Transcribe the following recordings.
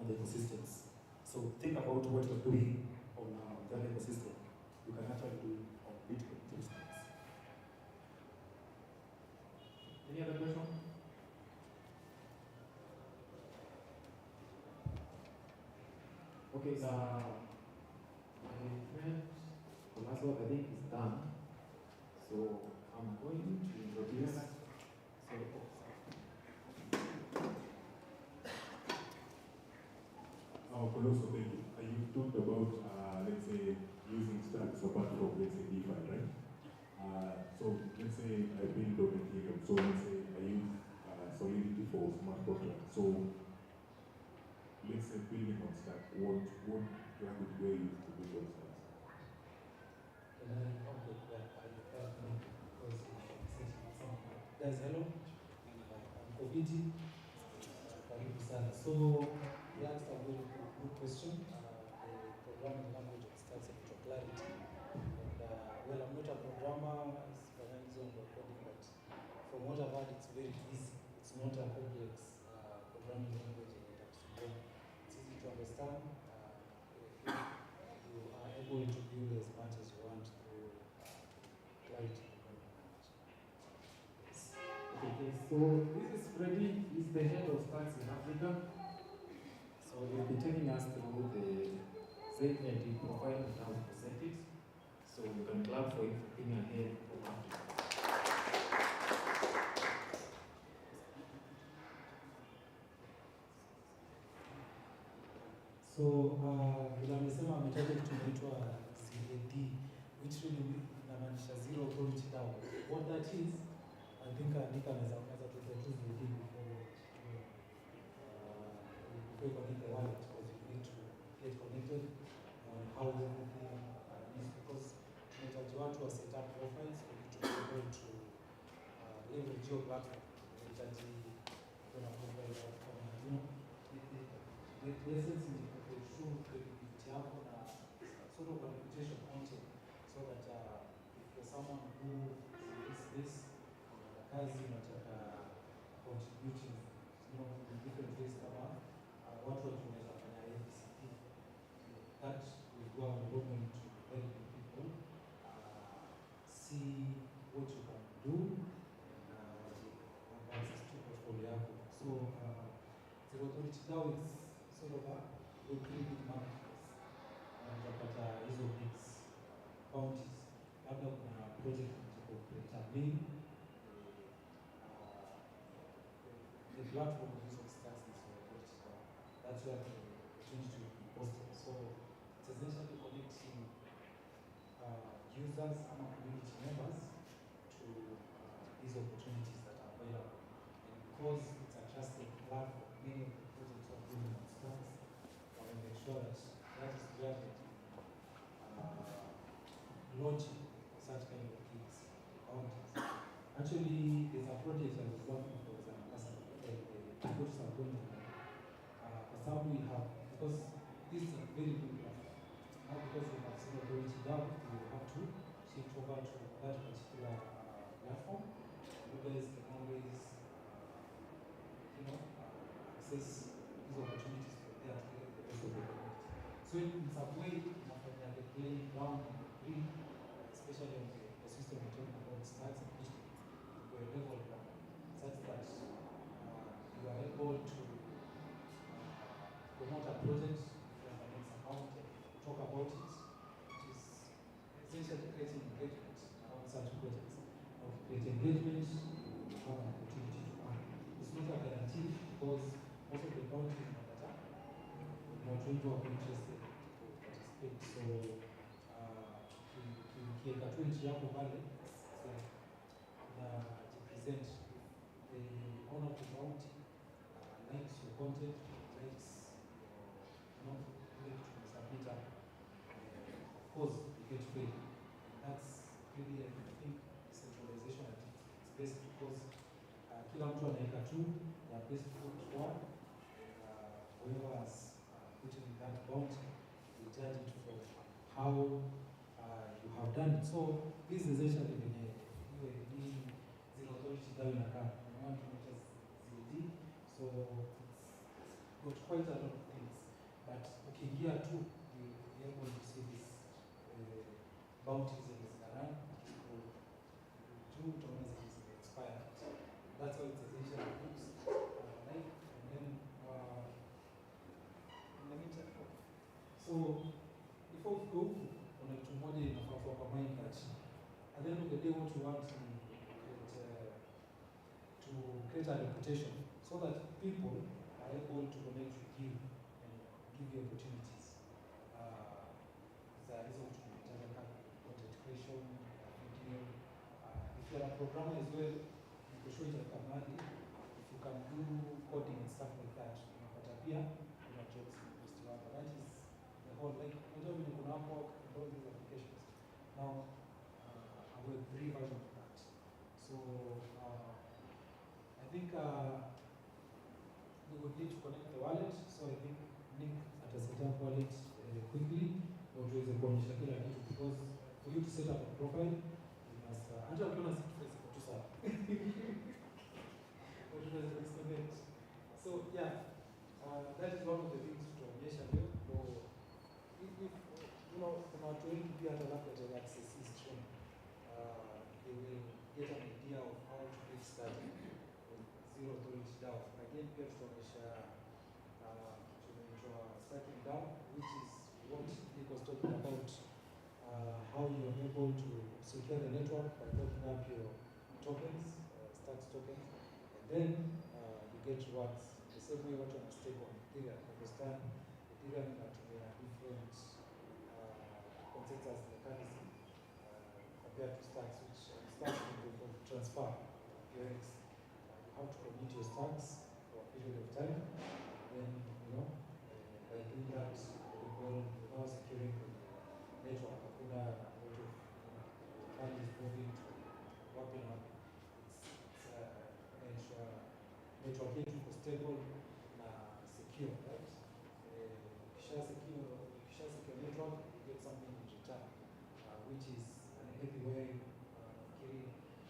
on the ecosystems. So think about what you're doing on that ecosystem. You can actually do it on Bitcoin to instance. Any other question? Okay, so my friend Tomaso, I think is done. So I'm going to introduce. Colosso, thank you. You talked about, let's say, using stacks apart from, let's say, DeFi, right? So let's say I build on Ethereum. So let's say I use Solidity for smart contracts. So let's say building on stack, what language do I use to build on stacks? Guys, hello. I'm Kobiti. So you asked a very good question. The programming language of stacks and for clarity. And well, I'm not a programmer, it's financial coding, but from what I've heard, it's very easy. It's not a complex programming language. It's easy to understand. You are able to build as much as you want through clarity. Okay, so this is Freddy. He's the head of stacks in Africa. So he'll be taking us through the ZND profile and how to present it. So you can clap for him for being ahead of Africa. So vile amesema ametaja kitu inaitwa ZAD, which really inamaanisha zero authority DAO. What that is, I think Nika anaweza tutoa tu ZAD before you connect the wallet, because you need to get connected on how everything is, because tunahitaji watu wa set up profiles for you to be able to leverage your platform. Tunahitaji kuna profile kama the essence is the true credibility yako na sort of a reputation content, so that if you're someone who is this kazi unataka contributing, in different ways kama watu tunaweza fanya ABCD, that will go a long way to help people see what you can do and access to portfolio yako. So zero authority DAO is sort of a very big marketplace. Unapata hizo big bounties. Labda kuna project to determine the platform of these stacks is zero authority DAO. That's where the opportunity will be posted. So it's essentially connecting users and community members to these opportunities that are available. And because it's a trusted platform, many of the projects are building on stacks. I will make sure that that is where they launching such kind of things. Actually, there's a project I was working for as the approach are going to as we have, because this is a very good platform. Now because we have zero authority DAO, we will have to shift over to that particular platform. You guys can always access these opportunities for there to get the rest of the community. So in some way, the playing ground green, especially on the system we're talking about stacks and Bitcoin, to a level such that you are able to promote a project, you have an account, talk about it, which is essentially creating engagement around such projects. Of create engagement, you have an opportunity to earn. It's not a guarantee, because most of the bounties in data, not really interested to participate. So ukiweka tu nchi yako pale na represent the owner of the bounty likes your content, likes submit up, of course you get paid. That's really, I think, decentralization at its best, because kila mtu anaweka tu their best foot forward, whoever has put in that bounty, we judge it from how you have done it. So this is essentially the zero authority DAO in account. We want to make us ZD. So it's got quite a lot of things. ukiingia tu you be able to see this bounties zenye zinarun juu utaona zenye zime-expire. That's how it essentially looks like. And then in the meantime, so before we go, kuna kitu moja inafaa kuwa kwa mind that at the end of the day what we want to create a reputation so that people are able to connect with you and give you opportunities. There is what we content creation, video. If you are a programmer as well, you can show it at Kamali. If you can do coding and stuff like that, but appear, you know, jobs post you up. That is the whole, like, you know, when you can Upwork and all these applications. Now, I will 3 version of that. So, I think we would need to connect the wallet. So I think Nick at a set up wallet quickly, or to the kuonyesha kila kitu, because for you to set up a profile, you must until you want to face to start. So yeah, that is one of the things to onyesha leo. If you know, kuna watu wengi pia hata labda the access is strong, they will get an idea of how to get started with zero authority DAO. Again, pia tutaonyesha starting DAO, which is what Nick was talking about, how you are able to secure the network by locking up your tokens, stacks tokens, and then you get rewards. The same way what you want to stake on Ethereum. Understand Ethereum inatumia different consensus mechanism compared to stacks, which stacks will transfer your X. You have to commit your stacks for a period of time. Then, you know, by doing that, without securing the network, hakuna a lot of money is moving to wrapping up. It's network yetu iko stable na secure, right? Ukisha secure network, you get something in return, which is an heavy way.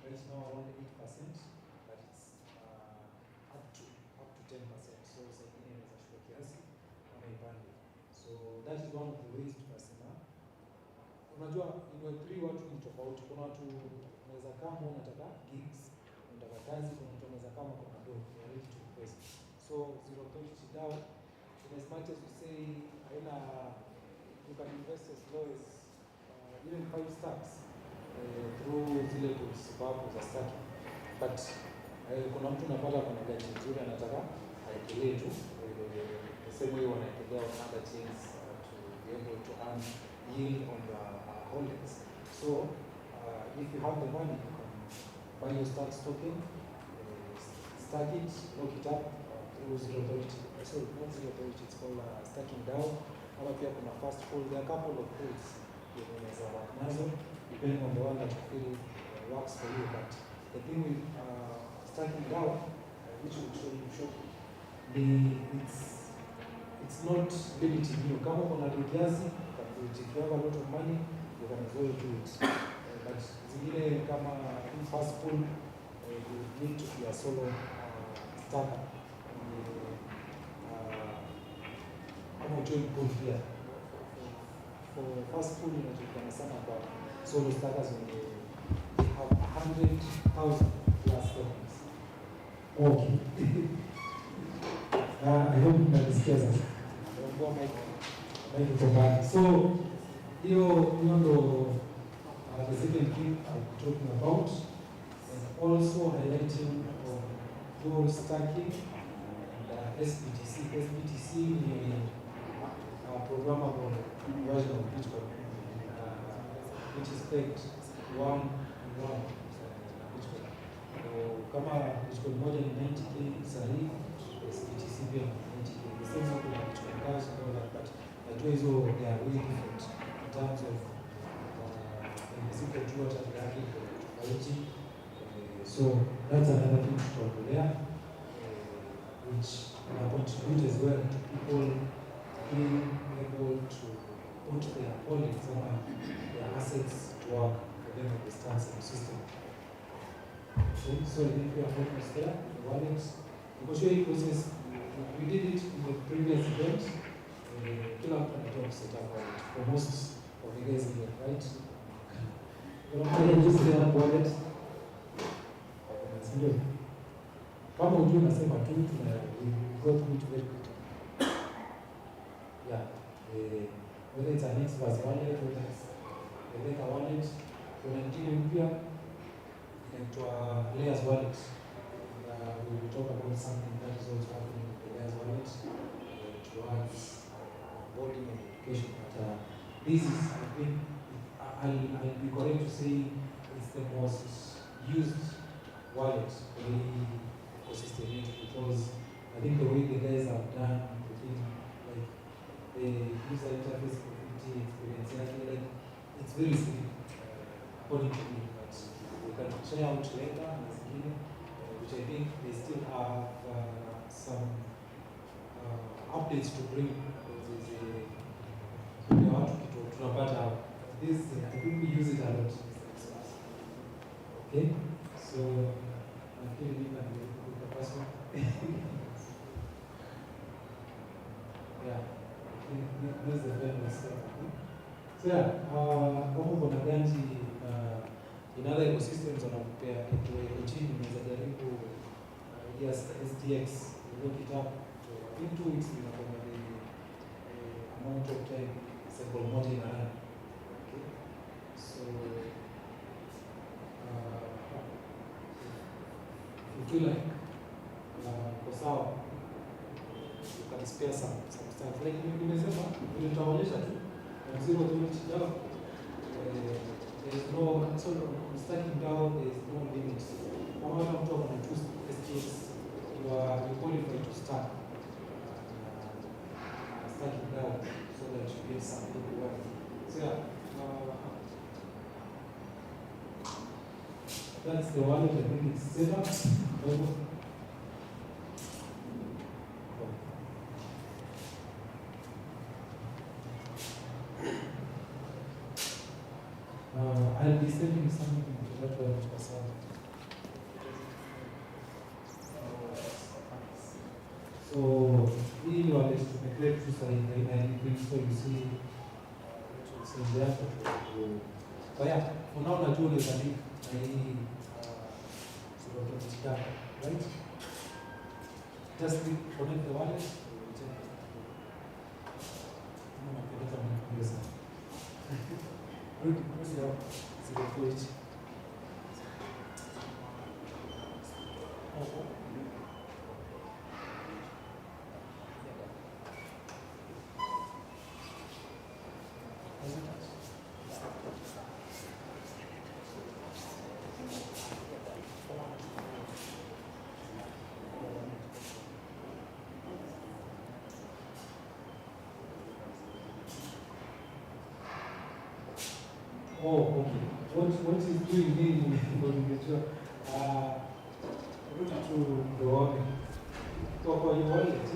Right now around 8%, but it's up to 10%. So second is a short kiasi kama ipande. So that is one of the ways tunasema. Unajua in Web3 watu ni tofauti. Kuna watu unaweza kama unataka gigs, unataka kazi, kuna mtu anaweza kama kuna do, you're ready to invest. So zero authority DAO, in as much as you say you can invest as low as even 5 stacks through zile tools sababu za stacking. But kuna mtu unapata kuna gari nzuri anataka aendelee tu the same way wanaendelea on other chains to be able to earn yield on the holdings. So if you have the money, you can buy your stacks token, stack it, lock it up through zero authority. Sorry, not zero authority, it's called stacking DAO. Ama pia kuna fast pool. There are a couple of pools you unaweza work nazo depending on the one that you feel works for you. But the thing with stacking DAO, which will show you shortly, it's not limiting you. Kama kuna kiasi, if you have a lot of money, you can as well do it. But zingine kama fast pool, you need to be a solo stacker. Kama join pool here. For fast pool, inajulikana sana kwa solo stackers when they have 100,000 plus tokens. Okay. I hope mnanisikia sasa. So hiyo ndo the second thing I'll be talking about, and also highlighting dual stacking and SBTC. SBTC is a programmable version of Bitcoin, which is pegged 1 in 1 Bitcoin. So kama Bitcoin moja ni 90k sahihi, SBTC pia 90k. The same way with Bitcoin Cash and all that, but najua hizo they are really different in terms of ziko juu hata yake tofauti. So that's another thing tutaongelea, which will contribute as well to people being able to put their holdings or their assets to work for them in the stance and system. So I think we are focused there, the wallets. Because we process, we did it in the previous event. kila mtu anajua kuset up wallet. For most of you guys here, right? Unakuja just set up wallet. Ndio. Kama ujue unasema tu we go through it very quickly. Yeah. Whether it's an Xverse wallet, whether it's a Data wallet, kuna ingine mpya inaitwa Layers wallet. We will talk about something that is also happening with the Layers wallet towards onboarding and education. But this is, I think, I'll be correct to say it's the most used wallet in the ecosystem because I think the way the guys have done the thing, like the user interface, community experience, like it's very simple according to me. But we can share out later, which I think they still have some updates to bring. This, I think we use it a lot. Okay, so I feel we can do the first one. Yeah, this is the famous stuff. So yeah, huko kuna ganji in other ecosystems wanakupea chini unaweza jaribu yes SDX look it up in 2 weeks inakuwa the amount of time cycle moja ina run. Okay, so if you feel like kwa sawa you can spare some stuff like nimesema nitaonyesha tu zero to down. There is no sort of starting down. There is no limit. Kama watu mtu ana 2 SKS, you qualify to start starting down so that you get something to work. So yeah, that's the wallet. I think it's set up. I'll be sending something to that one to myself. So, hii wallet tumecreate tu sahi na so you see it's in there but yeah, for now najua unaweza link na hii right? Just click connect the wallet. Good, what's your page? Oh, okay. What is doing here in the route to the wallet? Talk about your wallet.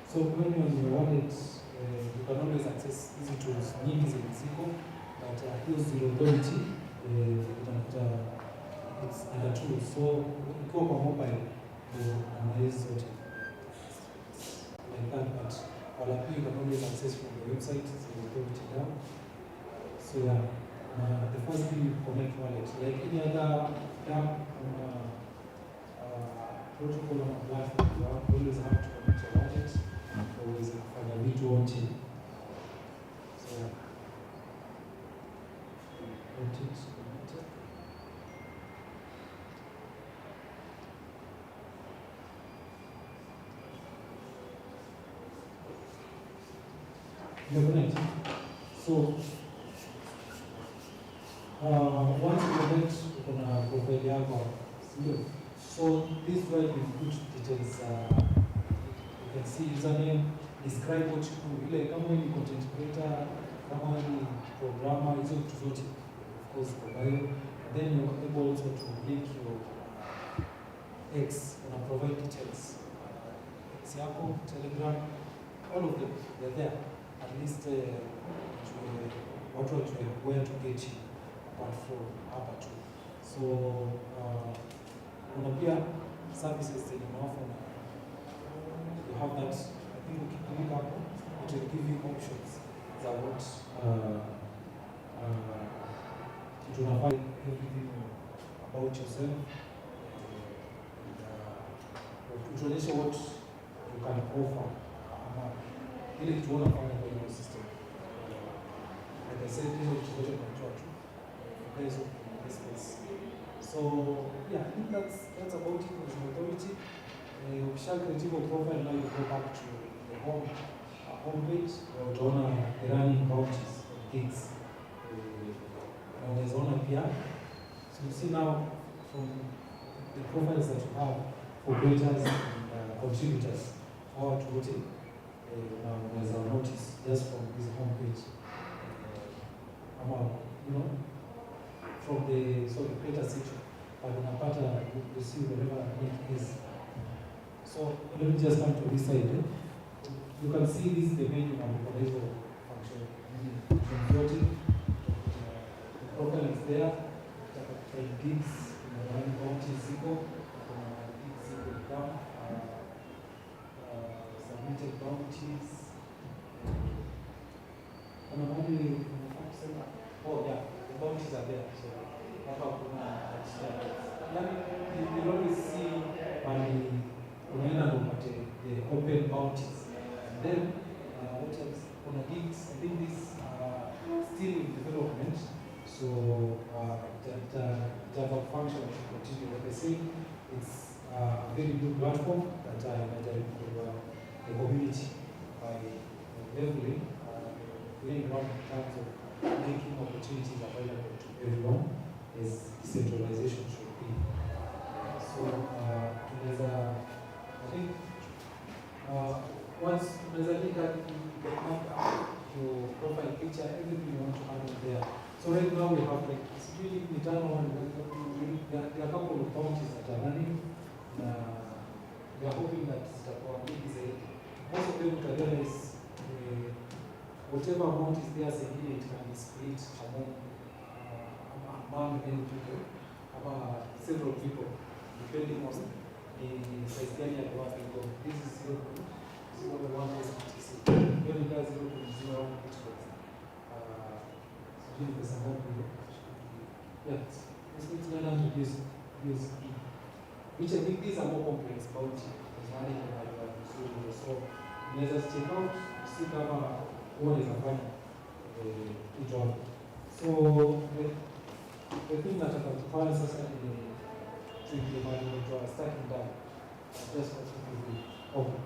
So when you're on your wallet, you can always access easy tools. Nyingi ziko, but here's the authority. It's under tools. So ukiwa kwa mobile, analyze what like that, but all you can always access from the website, so you put it down. So yeah, the first thing you connect wallet, like any other app protocol on a platform, you always have to connect your wallet, always have a bit wanting. So yeah, connected. Connect. So once you connect, you can profile yako. So this is where you put details. You can see username, describe what you do. Ile kama ni content creator, kama ni programmer, hizo vitu zote of course kwa bio. Then you're able also to link your X and provide details. X yako, Telegram, all of them, they're there. At least watu wajue where to get you apart from hapa tu. So kuna pia services zenye unaoffer na you have that. I think ukiklik hapo it will give you options za what it will provide everything about yourself. Utuonyeshe what you can offer ama ile kitu unafanya kwa hiyo system. Like I said, hizo kitu zote tunatoa tu based on this space. So yeah, I think that's about it as an authority. Ukisha create your profile, now you go back to the home page where utaona the running bounties and gigs. Na unaweza ona pia, so you see now from the profiles that you have for creators and contributors, how to vote now unaweza notice just from this home page. You know, from the creator section, but unapata you see whatever link is. So let me just come to this side. You can see this the menu and the function. Voting, the profile is there. Gigs, running bounties, zero, gigs zero down, submitted bounties. Oh yeah, the bounties are there. So you will always see the open bounties. And then what else? On the gigs, I think this still in development. So that function should continue. Like I say, it's a very good platform that I imagine for the community by leveling, playing around in terms of making opportunities available to everyone as decentralization should be. So I think once there's a link that you get your profile picture, everything you want to have in there. So right now we have like it's really internal one. There are a couple of bounties that are running. We are hoping that most of them together is whatever amount is there, it can be split among many people, several people, depending on the size gani ya kwa people. This is 0.1 SBTC. When it does 0.01 Bitcoin. Yeah, it's not USD. Which I think these are more complex bounty. So let's just check out, see what is happening each one. So the thing that I can find is to implement into a starting down. Just what you do. Okay.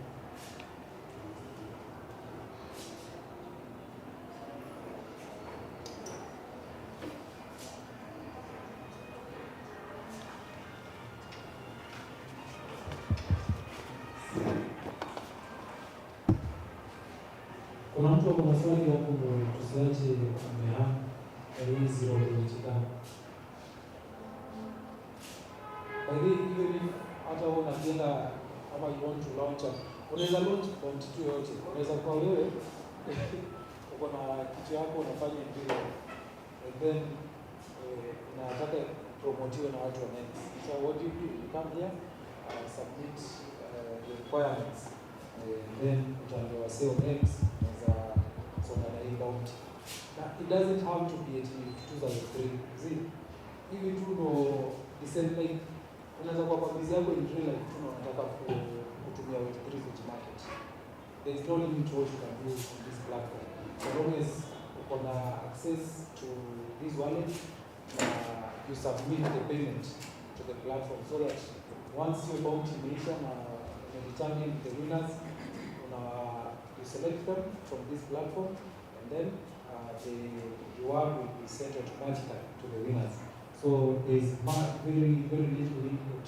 Kuna mtu ako na swali hapo ndio tusiache amehama hii 0.5. By the way, even if hata unajenga ama you want to launch, unaweza launch point tu yote. Unaweza kwa wewe uko na kitu yako unafanya ndio and then unataka promotiwe na watu wa next. So what do? You come here, submit the requirements, and then utaambiwa say next. So bounty. Now it doesn't have to be at 2003. See, if you do know the same like unaweza kwa busy yako in real life unataka kutumia Web3 market. There is no limit what you can do on this platform. So long as you can access to this wallet, you submit the payment to the platform so that once your bounty mission determine the winners, you select them from this platform, and then the reward will be sent automatically to the winners. So there is very little input.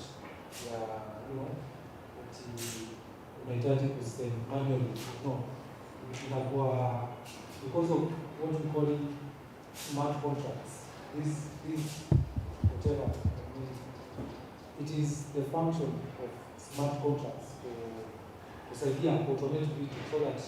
Unahitaji kusend manually. No, inakuwa because of what we call smart contracts. This whatever it is the function of smart contracts kusaidia automate vitu so that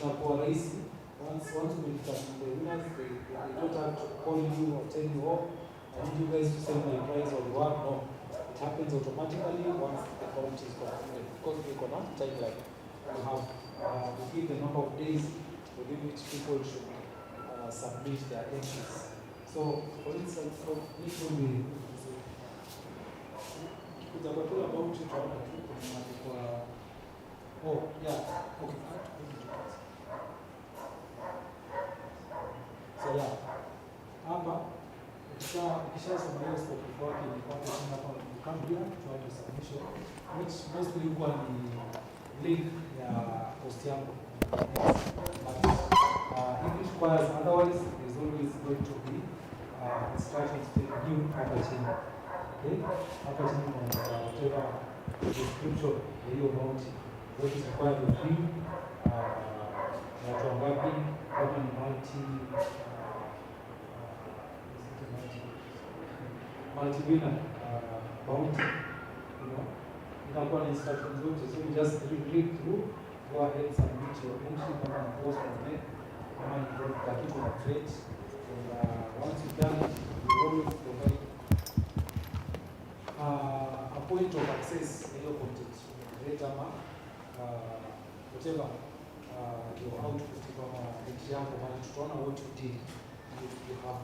inakuwa rahisi once we determine the winners, they don't have to call you or tell you, oh, I need you guys to send my prize or reward. No, it happens automatically once the count is completed. Because we cannot timeline. We have we give the number of days within which people should submit their entries. So, for instance, this will be kutakuwa about it kwa oh yeah okay. So yeah, hapa ukishasomea scope report ni kwamba hapa you come here to have the submission, which mostly huwa ni link ya post yangu. But if it requires otherwise, there's always going to be instructions to you hapa chini. Okay, hapa chini kuna whatever description ya hiyo bounty, what is required of you, watu wangapi, kama ni multi-winner bounty, you know, inakuwa na instructions zote, so you just read through, go ahead, submit your entry, kama ni post on net, kama ni kitu na trade, and once you've done it, you always provide a point of access in your content, rate ama whatever your output kama example, when tutaona what you did, you have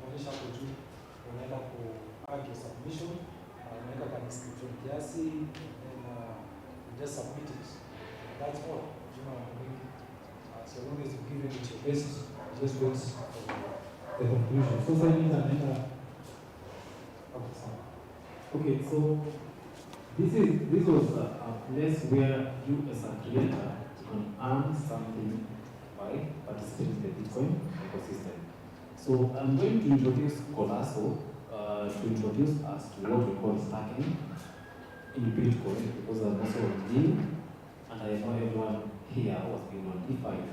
kuonyesha hapo juu, unaenda ku add your submission, unaweka kwa description kiasi, and you just submit it. That's all. You know, so long as you give it your best, just wait for the conclusion. So sasa Okay, so this was a place where you as a creator can earn something by participating in the Bitcoin ecosystem. So I'm going to introduce Colasso to introduce us to what we call stacking in Bitcoin, because I'm also new and I know everyone here has been notified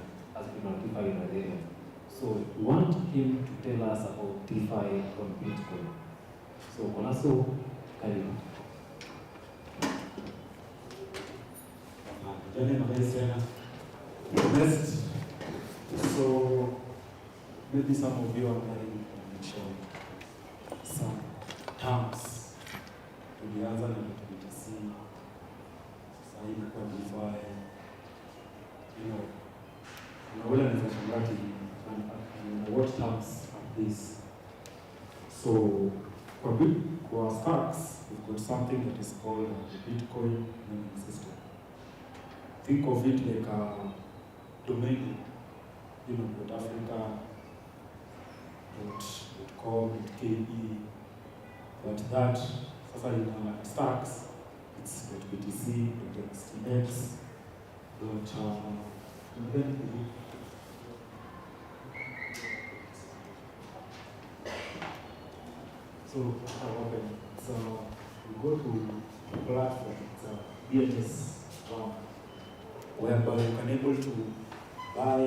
in Ethereum. So we want him to tell us about DeFi on Bitcoin. So Colasso, karibu. Next, so maybe some of you are going to mention some terms. Tulianza na BTC, sasa hivi kwa DeFi, ule anaweza shangaa what terms are these? So for stacks, we've got something that is called the Bitcoin naming system. Think of it like a domain, .africa, .com, .ke, but that, sasa in stacks, it's .btc, .xtx, so we go to a platform, it's a BNS round, whereby you can able to buy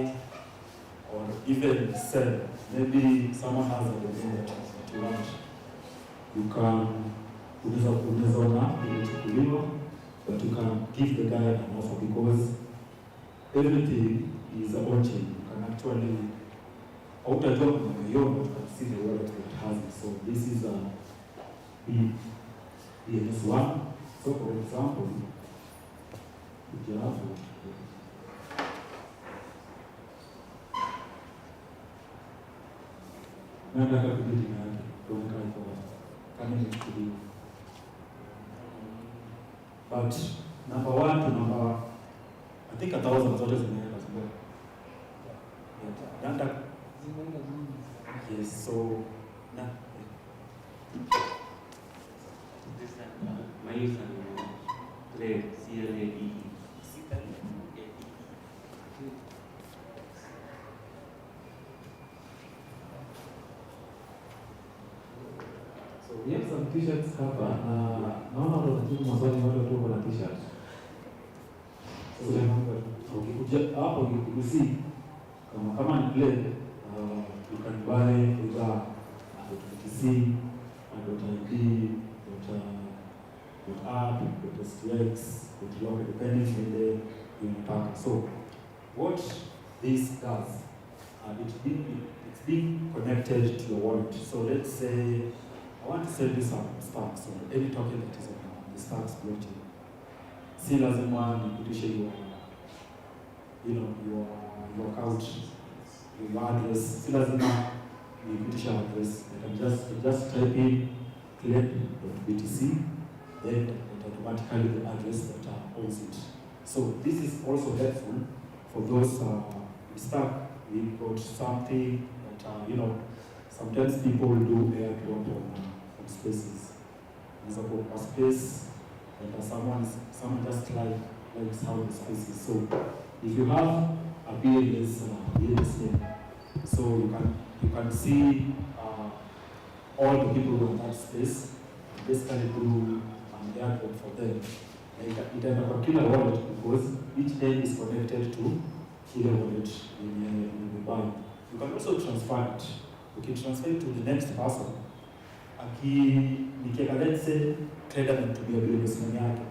or even sell. Maybe someone has a domain that you want. You can unaweza ona imechukuliwa, but you can give the guy an offer because everything is on chain. You can actually outajua kunaiona, you can see the wallet that has it. So this is a BNS1. So for example, nataka kudili na yake kuonekana kwa kama imechukuliwa. But number 1 to number, I think 1,000 zote zimeenda sio? Data. Yes, so na this my username Clade, CLADE. So we have some t-shirts hapa na naona watu wanajibu maswali wale watu wako na t-shirt. So ukikuja hapo ukigusi kama ni play, you can buy with .btc, .id, .app, .stx, .log, depending on the pack. So what this does, it's being connected to your wallet. So let's say I want to send you some stocks or any token that is on the stocks blockchain. Si lazima nikutishe your account, your address. Si lazima nikutishe address. I can just type in claim.btc, then it automatically the address that owns it. So this is also helpful for those stuck. We've got something that sometimes people do airdrop on spaces. There's a space and someone just likes how the space is. So if you have a BLS name, so you can see all the people who are in that space, basically do an airdrop for them. It ends up a killer wallet because each name is connected to killer wallet in the bank. You can also transfer it. You can transfer it to the next person. Nikiweka let's say trader anatumia BLS name yake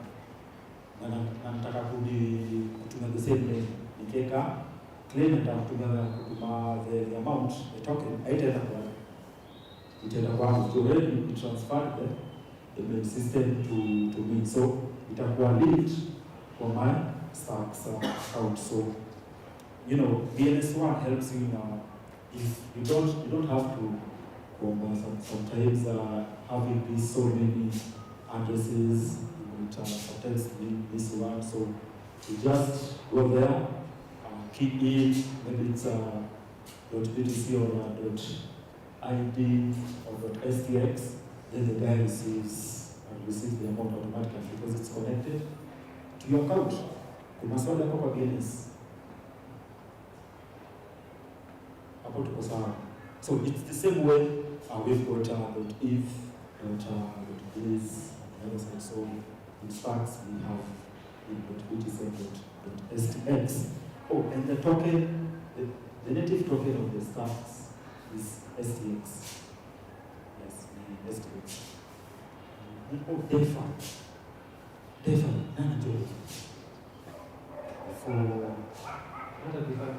na nataka kutumia the same name. Nikiweka claim kutuma the amount, the token, haitaenda kwa itaenda kwangu. So when you transfer the main system to me, so itakuwa linked for my stocks account. So BNS1 helps you if you don't have to sometimes having these so many addresses, sometimes this one. So you just go there, key in, maybe it's .btc or .id or .stx, then the guy receives the amount automatically because it's connected to your account. Kuna swali hapo kwa BNS. Hapo tuko sawa. So it's the same way we've got .if, .biz, on the other side. So in stacks we have .btc.stx. Oh, and the token, the native token of the stacks is STX. Yes, the STX. Oh, DeFi. Nana Joe. For what are DeFi?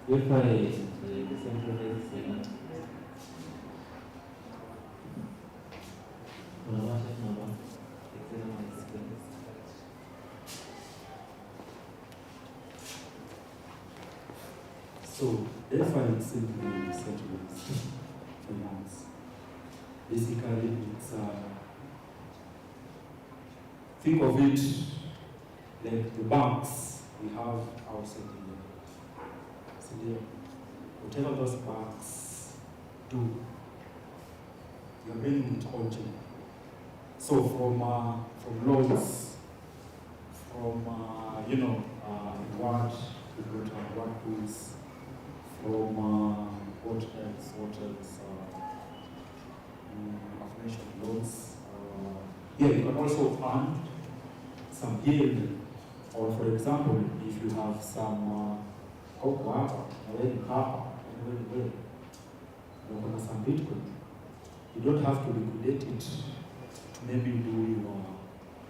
DeFi is the decentralized payment. So, DeFi is simply decentralized finance. Basically, it's think of it like the banks we have outside India. Whatever those banks do, you are bringing it on chain. So from loans, from what we got what tools, from what else? I've mentioned loans. Yeah, you can also earn some yield, or for example, if you have some cocoa, some Bitcoin, you don't have to liquidate it to maybe do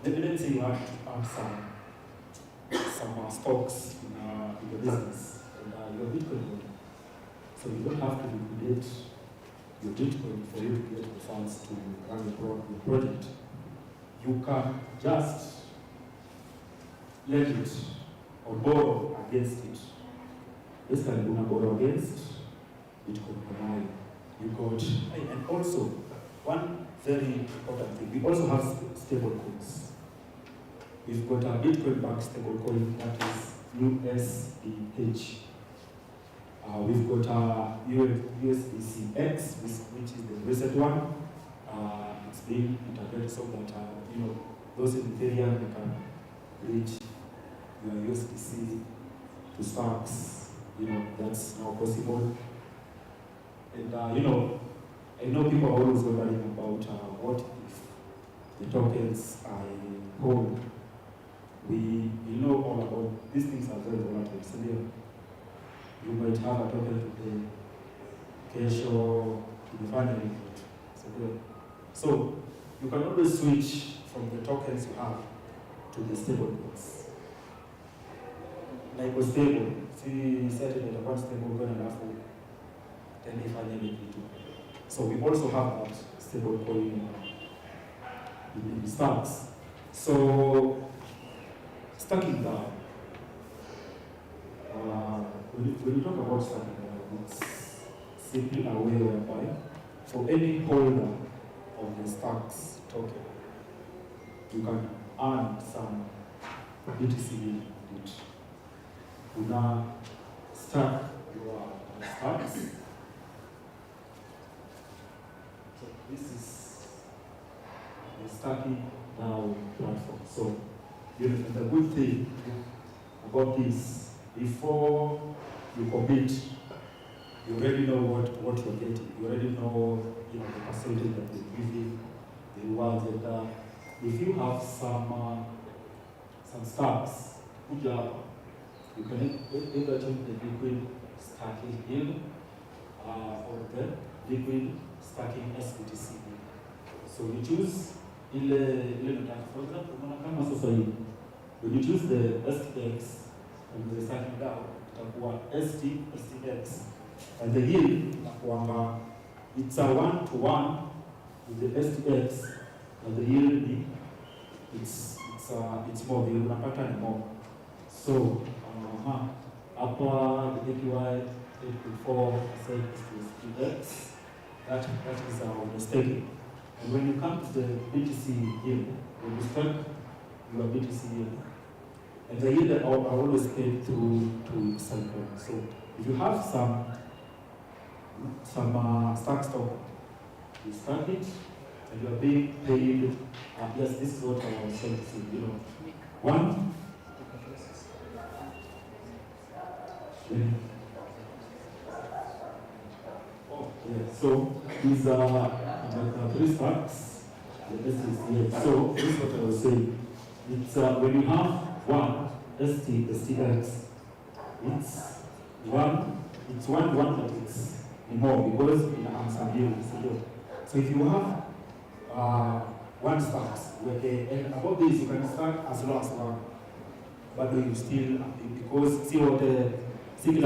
maybe let's say you have to add some stocks in your business and your Bitcoin. So you don't have to liquidate your Bitcoin for you to get the funds to run your project. You can just lend it or borrow against it. Basically, you can borrow against Bitcoin. You got, and also one very important thing, we also have stable coins. We've got a Bitcoin-backed stable coin that is USDH. We've got a USDCX, which is the recent one. It's being integrated so that those in Ethereum they can reach your USDC to stocks. That's now possible. And I know people are always wondering about what if the tokens I hold. We know all about these things are very volatile. So you might have a token today, kesho, in the final report. So So you can always switch from the tokens you have to the stable coins. Like a stable, see certain the one stable going enough then if I need it. So we also have that stable coin in the stacks. So stacking down. When you talk about stacking down, it's simply a way whereby for any holder of the stacks token, you can earn some BTC in it. You now stack your stacks. So this is the stacking now platform. So the good thing about this, before you commit, you already know what you're getting. You already know, the percentage that they're giving, the rewards, and if you have some stacks, good job. You can either change the liquid stacking yield or the liquid stacking SBTC. So you choose for example, when you choose the STX and the stacking down, STX, and the yield it's a 1-to-1 with the STX, and the yield it's more, the pattern more. So upper the APY 8.4% STX, that is our staking. And when you come to the BTC yield, when you stack your BTC yield, and the yield are always paid through to cycle. So if you have some stack stock, you stack it, and you are being paid. Yes, this is what I was saying to see. One. Oh, yeah. So these are like 3 stacks. So this is what I was saying. It's when you have one STX, it's one, but it's more because in some yield. So if you have one stacks, and above this you can stack as low as one, but you still because see what so you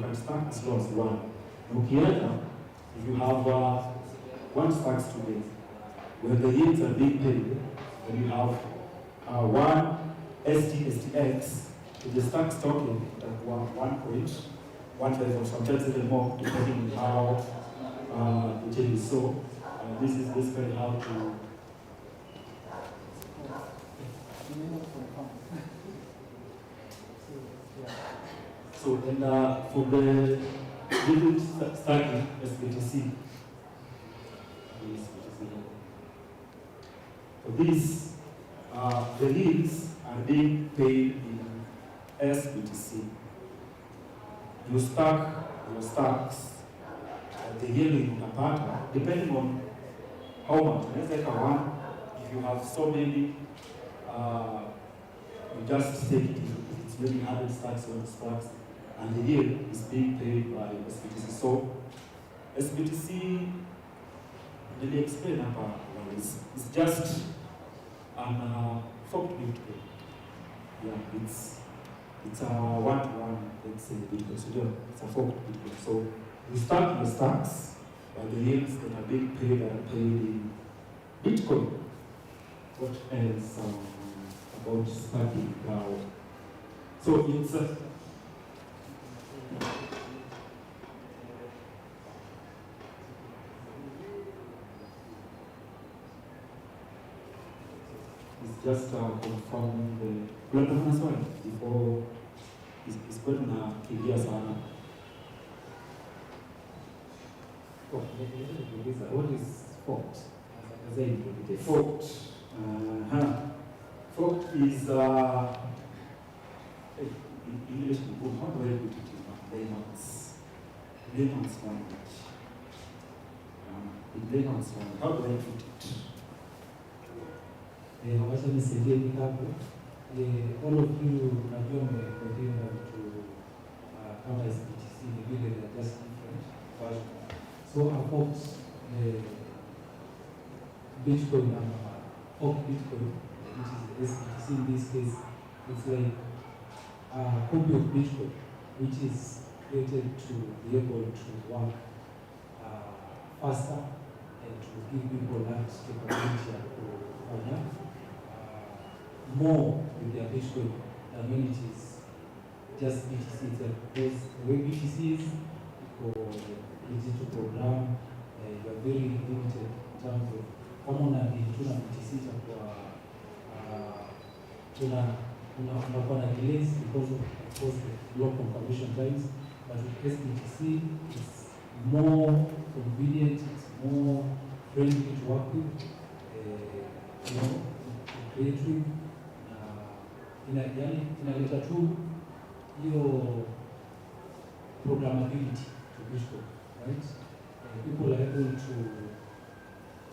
can stack as low as one. If you have one stacks today, when the yields are being paid, then you have one STX to the stacks token at 1 point, 1 level, sometimes even more, depending on how it is. So this is basically how to. So then for the liquid stacking SBTC, for this, the yields are being paid in SBTC. You stack your stacks at the yield in a pattern, depending on how much. Let's take one. If you have so many, you just take it. If it's maybe 100 stacks or stacks, and the yield is being paid by SBTC. So SBTC, let me explain about it's just forked Bitcoin. Yeah, it's a 1-to-1, let's say, Bitcoin. So it's a forked Bitcoin. So you stack the stacks, but the yields that are being paid are paid in Bitcoin. What else about stacking now? So it's just confirming the platform as well before it's going to kill sana. What is forked? As I interpreted. Forked. Forked is in English. How do I put it in layman's language? In layman's language, how do I put it? Wacha nisaidie kitabu. All of you najua mmekodina to kama SBTC ni vile they are just different version. So a forked Bitcoin or Bitcoin, which is SBTC in this case. It's like a copy of Bitcoin, which is created to be able to work faster and to give people that capability to more with their Bitcoin than when it is just BTC itself. Because the way BTC is, for easy to program, you are very limited in terms of common and tuna BTC unakuwa na delays because of course the low confirmation times, but with SBTC it's more convenient, it's more friendly to work with, create with, inaleta tu hiyo programmability to Bitcoin, right? People are able to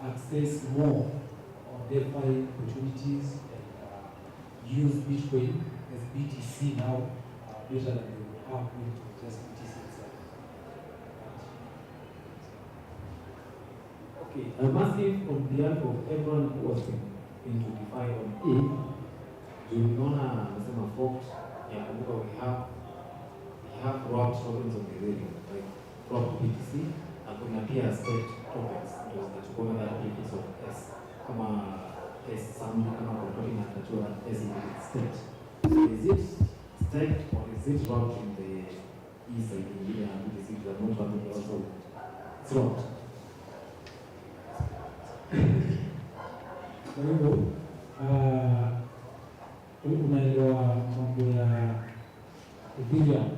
access more on DeFi opportunities and use Bitcoin as BTC now better than they would have with just BTC itself. Okay, massive on behalf of everyone who was into DeFi on A, unaona nasema forked ya kumbuka we have wrapped tokens on Ethereum, like wrapped BTC, na kuna pia staked tokens ndio zinachukua that piece of S kama S sample kama property na tachua S is staked. So is it staked or is it wrapped in the E side in the BTC that not one also it's wrapped? Kwa hivyo unaelewa mambo ya Ethereum,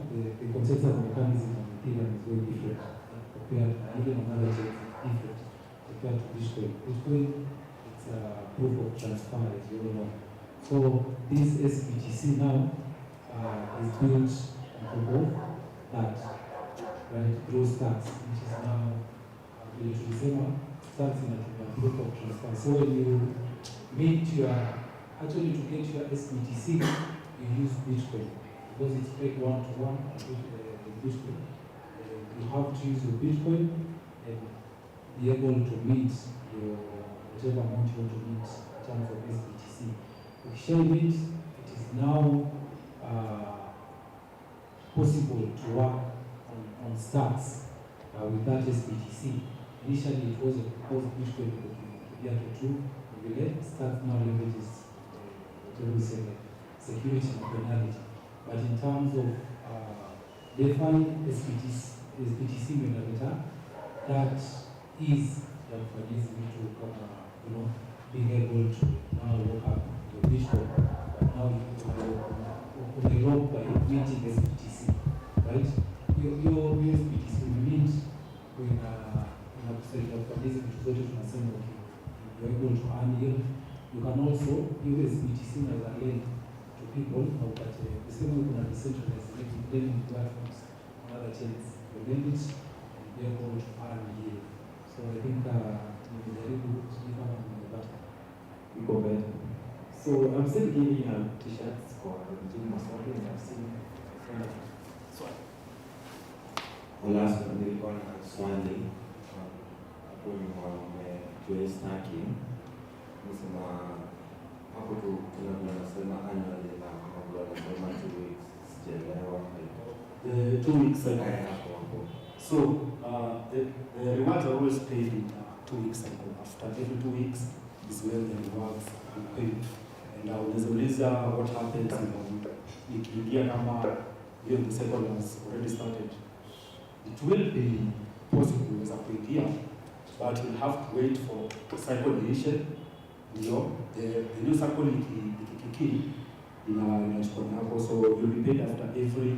the consensus mechanism of Ethereum is very different compared to even another chain different compared to Bitcoin. Bitcoin, it's a proof of transfer, as you all know. So this SBTC now is built on top of that, right? Those stacks, which is now vile tulisema stacks inatumia proof of transfer. So when you meet your actually to get your SBTC, you use Bitcoin because it's paid one-to-one with Bitcoin. You have to use your Bitcoin and be able to meet your whatever amount you want to meet in terms of SBTC. If you share it, it is now possible to work on stacks with that SBTC. Initially, it wasn't because Bitcoin could be able to stacks now leverages security and penalty. But in terms of DeFi, SBTC metadata, that is the mechanism to being able to now look up the Bitcoin. But now you lock by meeting SBTC, right? Your SBTC will meet when a mechanism to tunasema you're able to earn yield. You can also use BTC as a lend to people, but the same way kuna decentralized lending platforms on other chains. You lend it and be able to earn yield. So I think nimejaribu sijui kama nimepata iko better. So I'm still giving t-shirts for doing maswali and I've seen swali. Last one, nilikuwa na swali hapo nyuma umejoin stacking. Nasema hapo tu tunasema annually na kama tunasema 2 weeks sijaelewa The 2 weeks cycle. hapo. So the rewards are always paid in 2 weeks cycle. After every 2 weeks is when the rewards are paid. And unaweza what happens ikiingia kama hiyo the cycle has already started. It will be possible as a kuingia, but you'll have to wait for cycle duration. The new cycle ikikiki inachukua hapo, so you'll be paid after every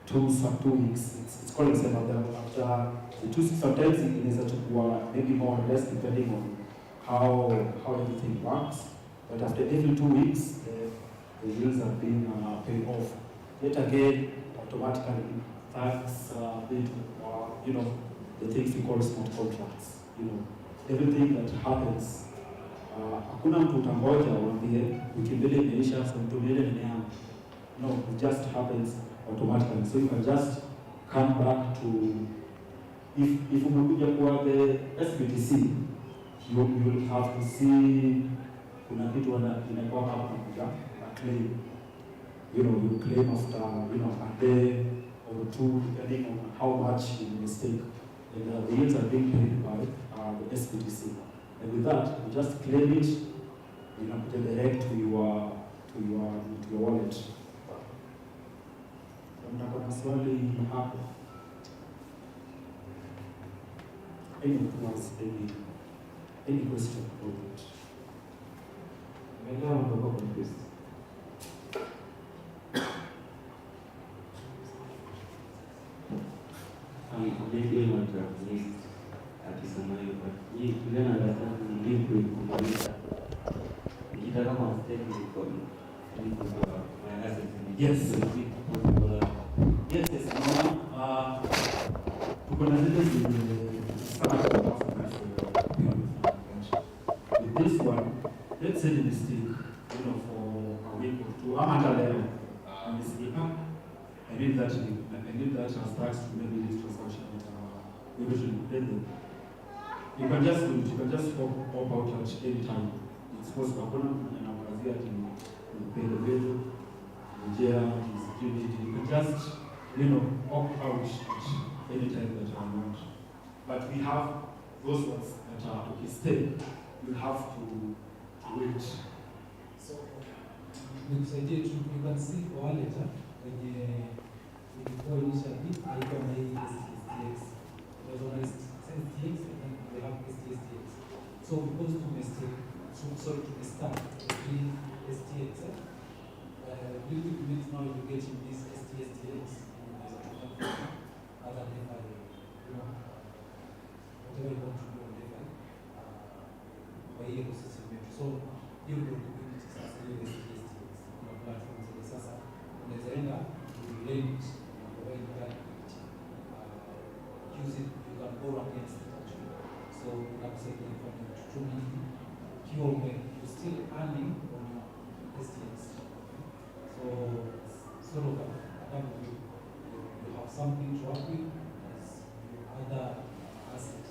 2 weeks. It's called the same after the 2 weeks. Sometimes inaweza chukua maybe more or less depending on how everything works. But after every 2 weeks, the bills are being paid off. Yet again, automatically, tax, the things we call smart contracts. Everything that happens. Hakuna mtu utangoja uambie wiki mbili imeisha so mtu mbili ni yangu. No, it just happens automatically. So you can just come back to if umekuja kwa the SBTC, you'll have to see kuna kitu inakuwa hapo na claim. You know, you claim after, you know, a day or two, depending on how much you mistake. And the yields are being paid by the SPDC. And with that, you just claim it, you know, direct to your wallet. Mtaka maswali hapo. Any question about it? Umeelewa ndio kwa confused. Maybe want to at least akisema hiyo but hii kulena lazima nilipe kumaliza. Nikitaka kwa step niko kwa my assets ni Yes. Yes, tuko na zile sana with this one, let's say the mistake, you know, for a week or two, I'm under level. And it's I need that tax to maybe this transaction maybe should be paid. You can just pop out at any time. It's possible. You pay the bill, the jail, the security. You can just, you know, opt out at any time that you want. But we have those ones that are okay, stay. You have to wait. So, nikusaidie tu, you can see kwa wallet kwenye ilikuwa initially haikuwa na hii STX. It was on STX and then they have STX. So because to mistake, to start three STX, little bit now you get in this STX other than you know, whatever you want to do on DeFi, kwa hiyo ecosystem yetu. So hiyo ndio liquidity sasa ile STX kuna platform zile sasa unaweza enda relate na provide that use it, you can borrow against it actually. So inakusaidia kwa kutumia ikiwa you still earning on your STX. So sort of you have something to work with as your other asset.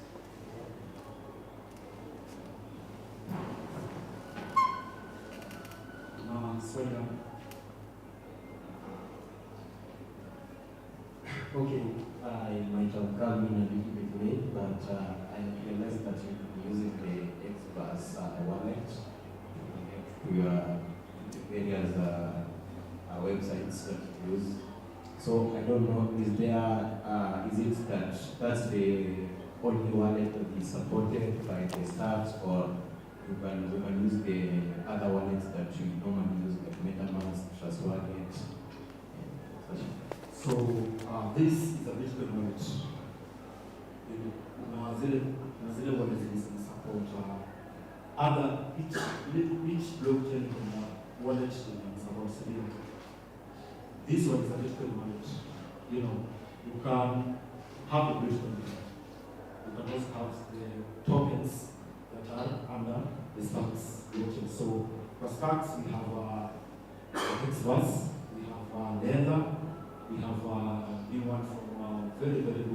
Okay, I might have come in a little bit late, but I realized that you can use the X+ wallet to your various websites that you use. So I don't know, is it that that's the only wallet that is supported by the stars, or you can use the other wallets that you normally use, like MetaMask, Trust Wallet, and such. So this is a Bitcoin wallet. Kuna zile wallets zina support each blockchain kuna wallet zina support zile. This one is a Bitcoin wallet. You know, you can have a Bitcoin wallet. You can also have the tokens that are under the Stacks blockchain. So for Stacks we have Xverse, we have Leather. We have a new one from very good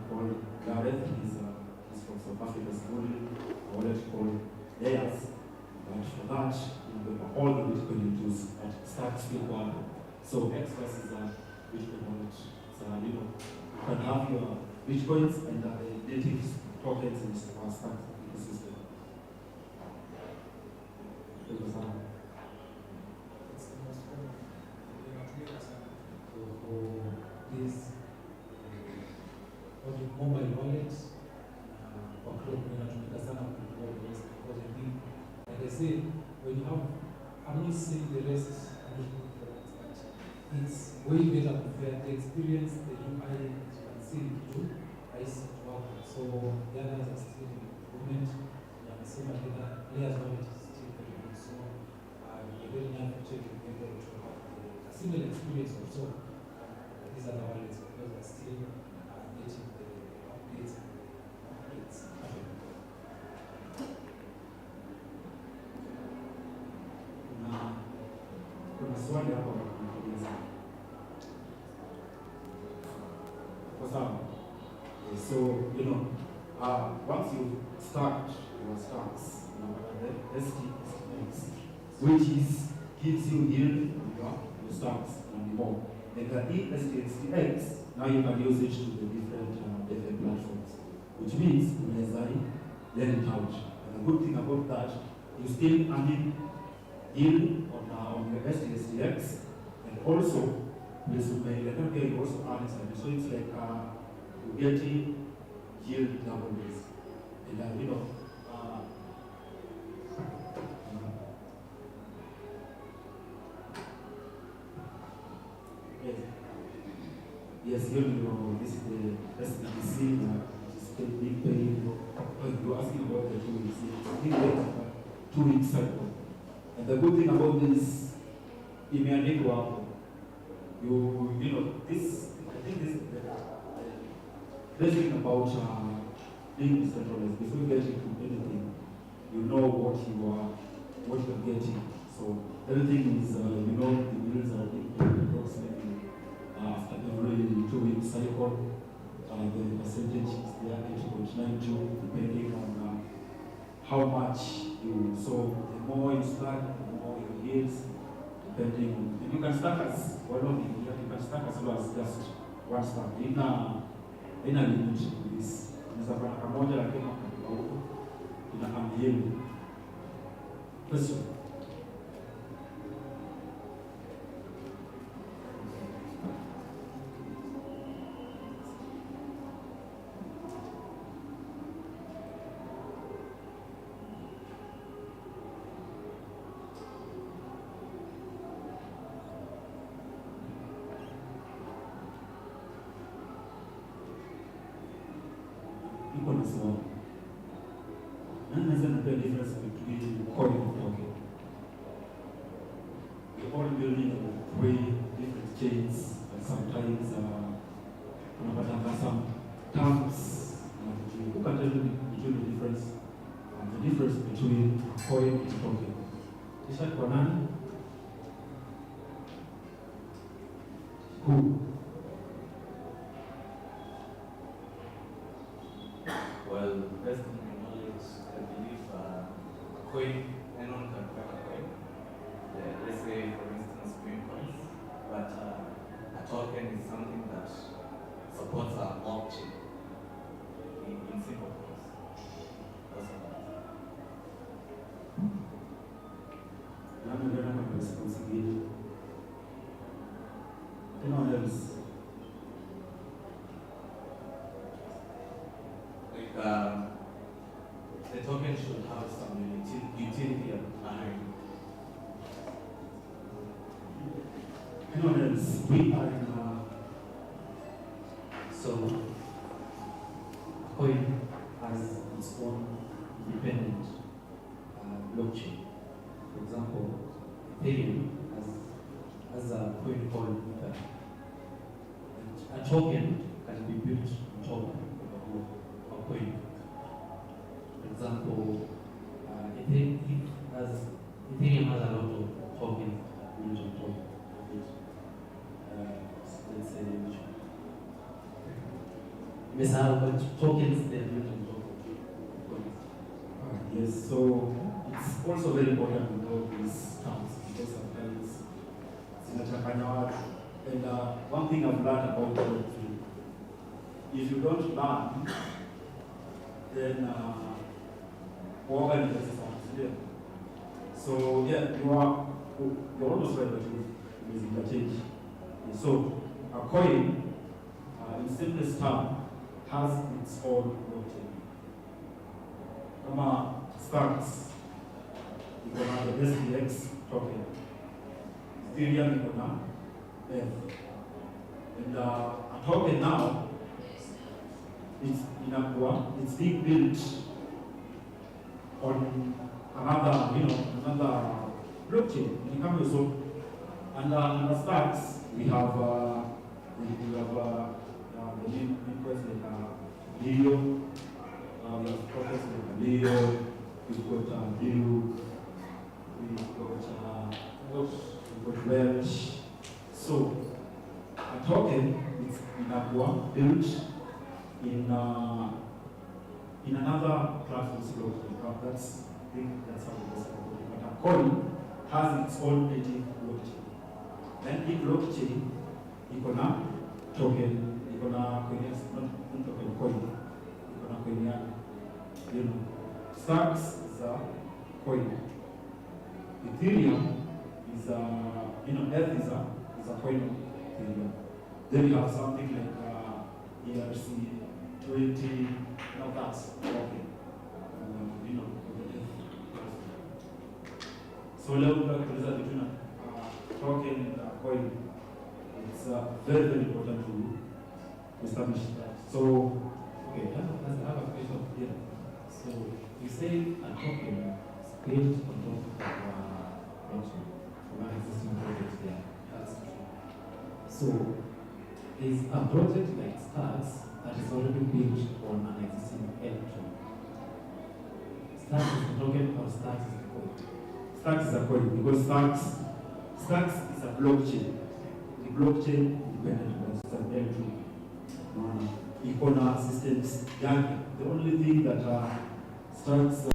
called Gareth. He's from South Africa. It's a wallet called Layers. But for that, all the Bitcoin you use at Stacks one. So Xverse is a Bitcoin wallet. So you can have your Bitcoins and the native tokens in our Stacks ecosystem. This mobile wallet kwa cloud inatumika sana kwa because I think, like I said, when you have, I'm not saying the rest is not good for that, but it's way better compared the experience, the UI, as you can see to IC to work. So the others are still in improvement. And the same layers wallet is still very good. So we're very happy to check if we're able to have a similar experience also. These are the wallets because they're still getting the updates and the updates. Kuna swali hapo nakuuliza. Kwa sababu, so, you know, once you start your stacks, the STX, which gives you yield on your stacks and more. And the ESTX, now you can use it to the different platforms, which means you can let it out. And the good thing about that, you still earning yield on your STX, and also you also earn something. So it's like you're getting yield double ways. And yes, this is the SBC, which is big pay. You're asking about the 2 weeks. It's big pay, 2 week cycle. And the good thing about this, it may need to happen. This, I think this is the best thing about being decentralized. Before you get into anything, you know what you're getting. So everything is, the bills are being paid approximately after every 2 week cycle. The percentage is there, 8.92, depending on how much you sow. The more you start, the more your yields. Depending on, and you can start as you can start as low as just one stack. In a limit to this. Unaweza kuwa na kamoja lakini wakati huko inahamia. Question. The difference between coin and token. We're all building three different chains, and sometimes some terms. Who can tell me between the difference between coin and token? Tisha kwa nani? Who? Well, best in my knowledge, I believe coin, anyone can crack a coin. Let's say, for instance, green coins. But a token is something that supports a blockchain in simple terms. That's all. Anyone else? The token should have some utility behind. Anyone else? We are in so coin has its own independent blockchain. For example, Ethereum has a coin called Ether. And a token can be built on top of a coin. For example, Ethereum has a lot of tokens built on top of it. Let's say which one? But tokens they are built on top of coins. yes, so it's also very important to know these terms because sometimes zinachanganya watu. And one thing I've learned about Web3, if you don't learn, then organize something. So yeah, you're almost right, but you're using the change. So a coin, in simplest term, has its own blockchain. Kama stacks, iko na the STX token. Ethereum iko na F. And a token now, it's being built on another blockchain. So, and the stacks we have the main request like Leo, we have process like Leo, we've got Leo, we've got Welsh. So a token is built in in another platform, it's blockchain. That's, I think that's how it is. But a coin has its own native blockchain. Then in blockchain, iko na token, iko na coin, not token, coin, iko na coin yake. You know, stacks is a coin. Ethereum is a, ETH is a coin of Ethereum. Then you have something like ERC20, that's token. So level between a token and a coin, it's very, very important to establish that. So, Okay, I have a question here. So you say a token is built on top of blockchain from an existing project there. That's true. So is a project like Stars that is already built on an existing electron? Stars is the token or Stars is the coin? Stacks is a coin because Stacks is a blockchain. The blockchain independent of an electron. Icona systems yake. The only thing that Stacks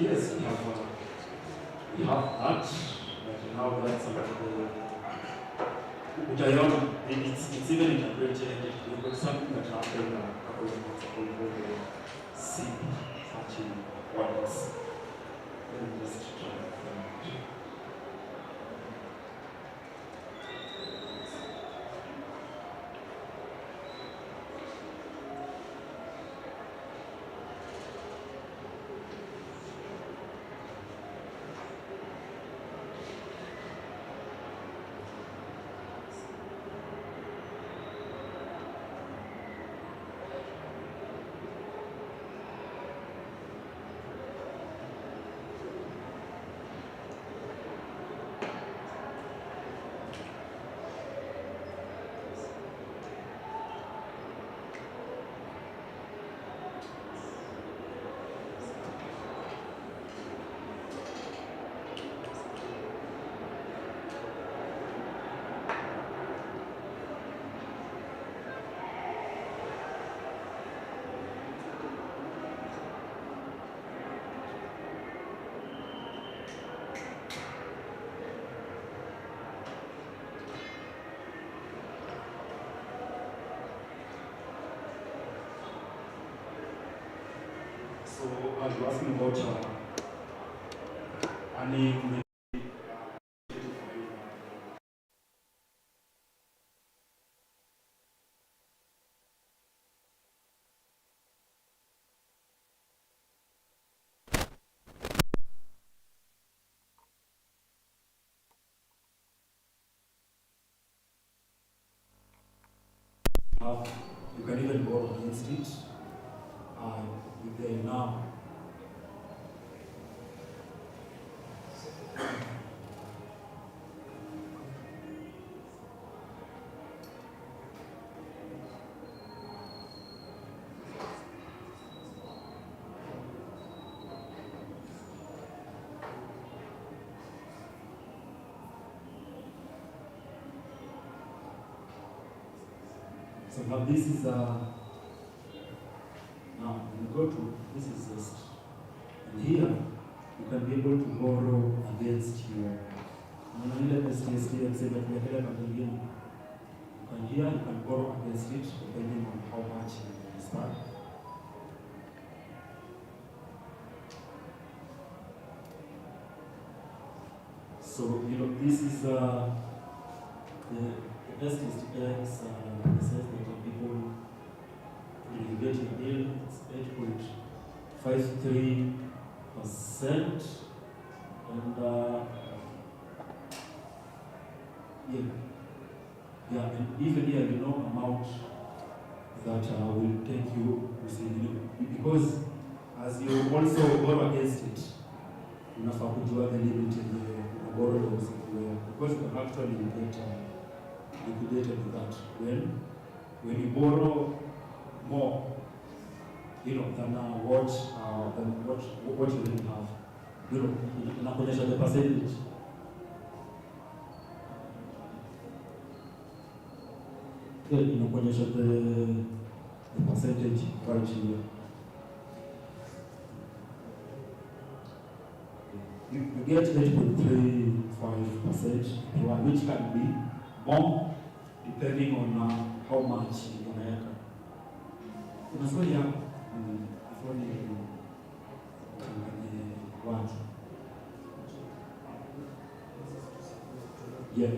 yes, we have that, but now that's something which I don't, it's even integrated. We've got something that happened a couple of months ago called the SIP searching wallets. Let me just try to find it. So you're asking about earning. you can even borrow against it with the NAM. So now this is now you go to this is just, and here you can be able to borrow against your and here you can borrow against it depending on how much you start. So this is the best is the sense that people will get a yield. It's 8.53%, and and even here the no amount that will take you because as you also borrow against it, you have to the limit in the borrowers because you can actually get liquidated with that. When you borrow more, than what you really have, inakuonyesha the percentage. Inakuonyesha the percentage right here. You get 8.35%, which can be more depending on how much you make. Unaswali hapa ifoni watu. Yeah.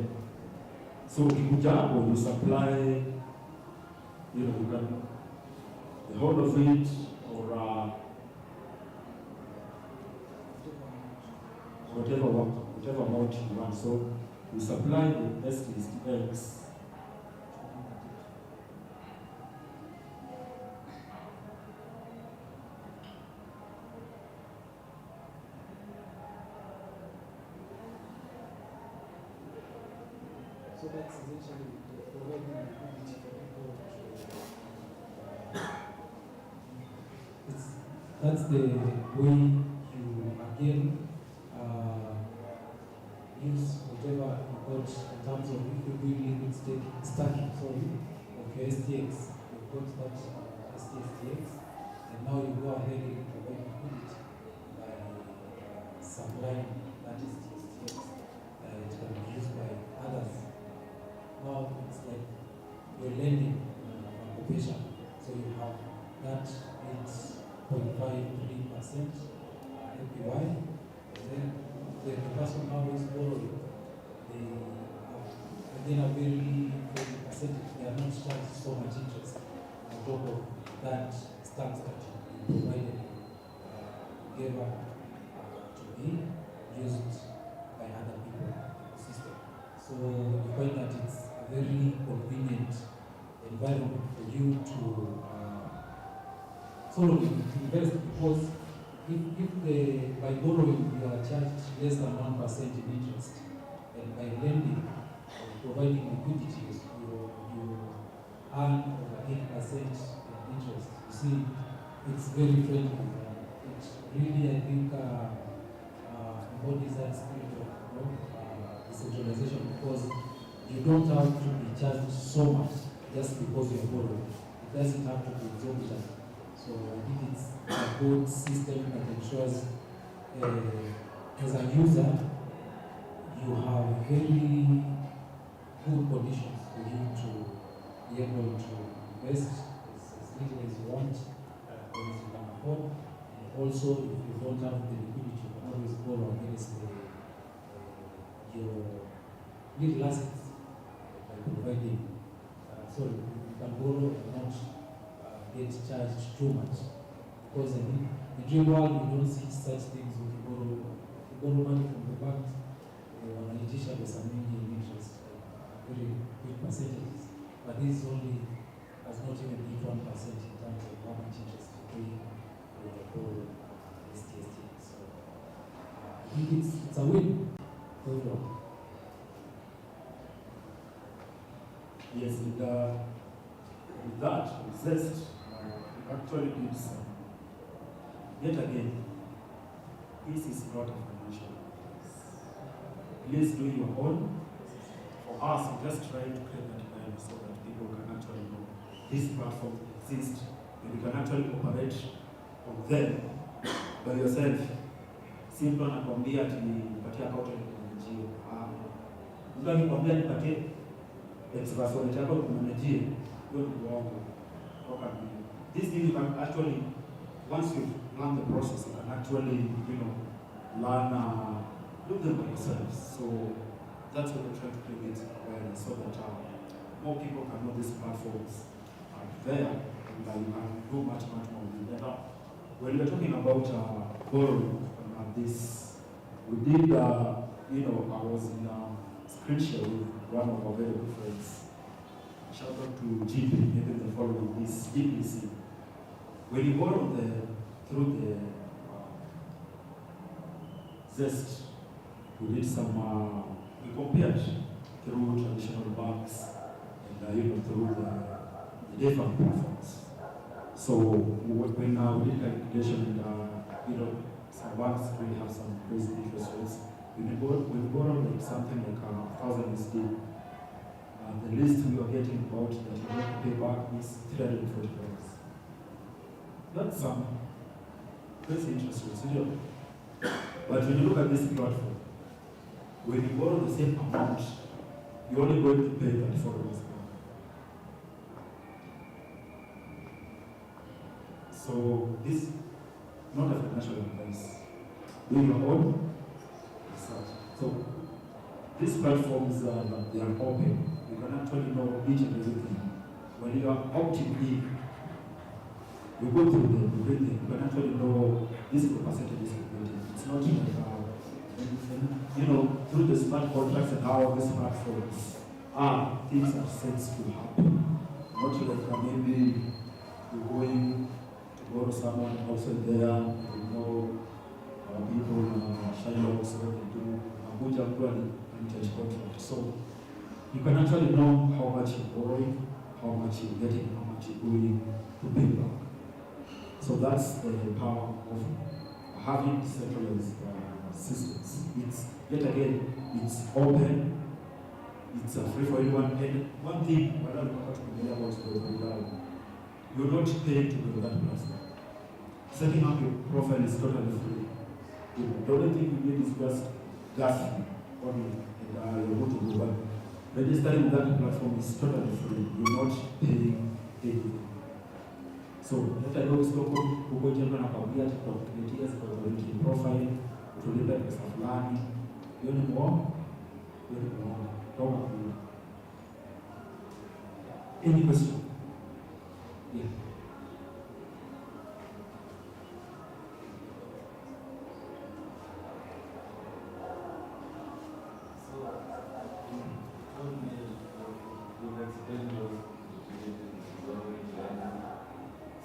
So ukikuja hapo you supply, you can the whole of it or whatever amount you want. So we supply the STX. So that's essentially providing liquidity for people to. That's the way you again use whatever you got in terms of if you're doing liquid stacking, of your STX. You've got that STX, and now you go ahead and provide liquidity by supplying that STX. It can be used by others. Now it's like you're lending occupation, so you have that 8.53% APY, and then the person now is borrowing, they again a very percentage, they are not charged so much interest on top of that stance that you provided, gave up to be used by other people in the system. So you find that it's a very convenient environment for you to sort of invest, because if by borrowing you are charged less than 1% in interest, and by lending or providing liquidity you earn over 8% in interest. You see, it's very friendly. It really, I think, embodies that spirit of decentralization, because you don't have to be charged so much just because you're borrowing. It doesn't have to be exorbitant. So I think it's a good system that ensures, as a user, you have very good conditions for you to be able to invest as little as you want, as you can afford. And also, if you don't have the liquidity, you can always borrow against your little assets by providing. So you can borrow and not get charged too much, because in the dream world you don't see such things. If you borrow money from the bank, wanaitisha pesa mingi in interest, very big percentages, but this is only does not even hit 1% in terms of how much interest you pay for the whole STST. So I think it's a win overall. Yes, with that, with Zest, we actually did some. Yet again, this is not a financial advice. Please do your own. For us, we just try to create that awareness so that people can actually know this platform exists and you can actually operate on them by yourself. Si mtu anakwambia ati nipatie account ya kumanajia. Mtu akikwambia nipatie express wallet yako kumanajia, hiyo ni uongo. This thing you can actually, once you learn the process, you can actually, learn, do them by yourselves. So that's what we're trying to create awareness so that more people can know these platforms are there and that you can do much more with them. Now, when we're talking about borrowing this, we did, I was in a screen share with one of our very good friends. Shout out to GP, maybe they're following this, GPC. When you borrow through the Zest, we did some, we compared through traditional banks and through the different platforms. So when we did calculation and some banks really have some crazy interest rates. We borrow like something like 1,000 USD. The least we are getting about that you have to pay back is $340. That's some crazy interest rates, But when you look at this platform, when you borrow the same amount, you're only going to pay $34. So this is not a financial advice. Do your own research. So these platforms they are open. You can actually know each and everything. When you are opting in, you go through them, you read them, you can actually know this is the percentage is committed. It's not like, through the smart contracts and how these platforms are, things are set to happen. Not like maybe you're going to borrow someone outside there, people, Shylocks, what they do, Abuja, contract. So you can actually know how much you're borrowing, how much you're getting, how much you're going to pay back. So that's the power of having decentralized systems. It's, yet again, it's open, it's free for everyone. And one thing, what I'm about to be about you're not paying to go to that platform. Setting up your profile is totally free. The only thing you need is just gas fee only, and you're going to go back. Registering that platform is totally free. You're not paying anything. So let I know local Google General anakwambia tutakupletea zikakuletea profile, utulipe pesa fulani. Hiyo ni mwongo. Toka kule. Any question? Yeah.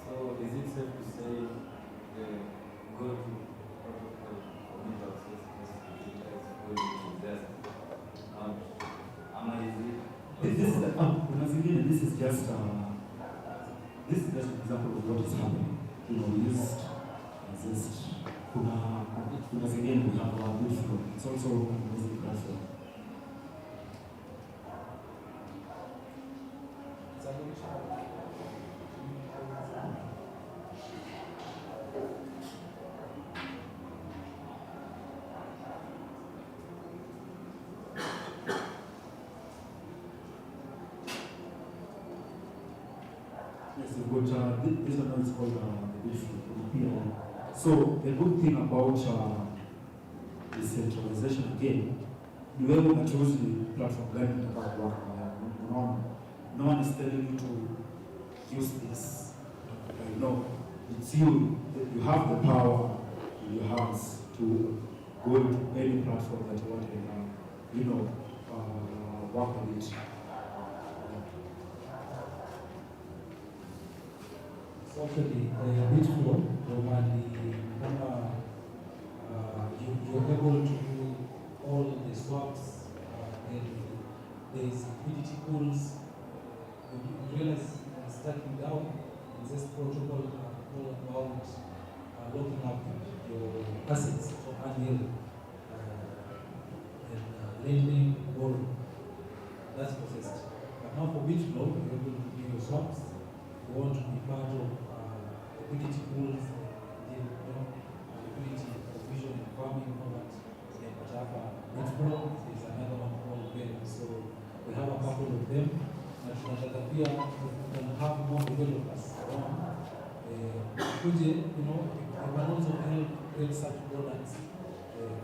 So is it safe to say the go-to protocol for mental access is going to Zest? This is just an example of what is happening. We used Zest. Kuna zingine we have our good flow. It's also an amazing platform. Yes, but this one is called the issue. So the good thing about decentralization again, you able to choose the platform gani unataka kuwaka nayo. No one is telling you to use this. It's you. You have the power in your hands to go into any platform that you want to, work on it. actually bit flow normally you're able to do all the swaps, and there's liquidity pools. You realize starting down, this protocol all about locking up your assets for annual and lending, borrowing. That's processed. But now for which flow, you're able to do your swaps. You want to be part of liquidity pools, liquidity provision and farming, all that. But which flow is another one called Ben. So we have a couple of them. And tunataka pia we can have more developers around. You can also help create such products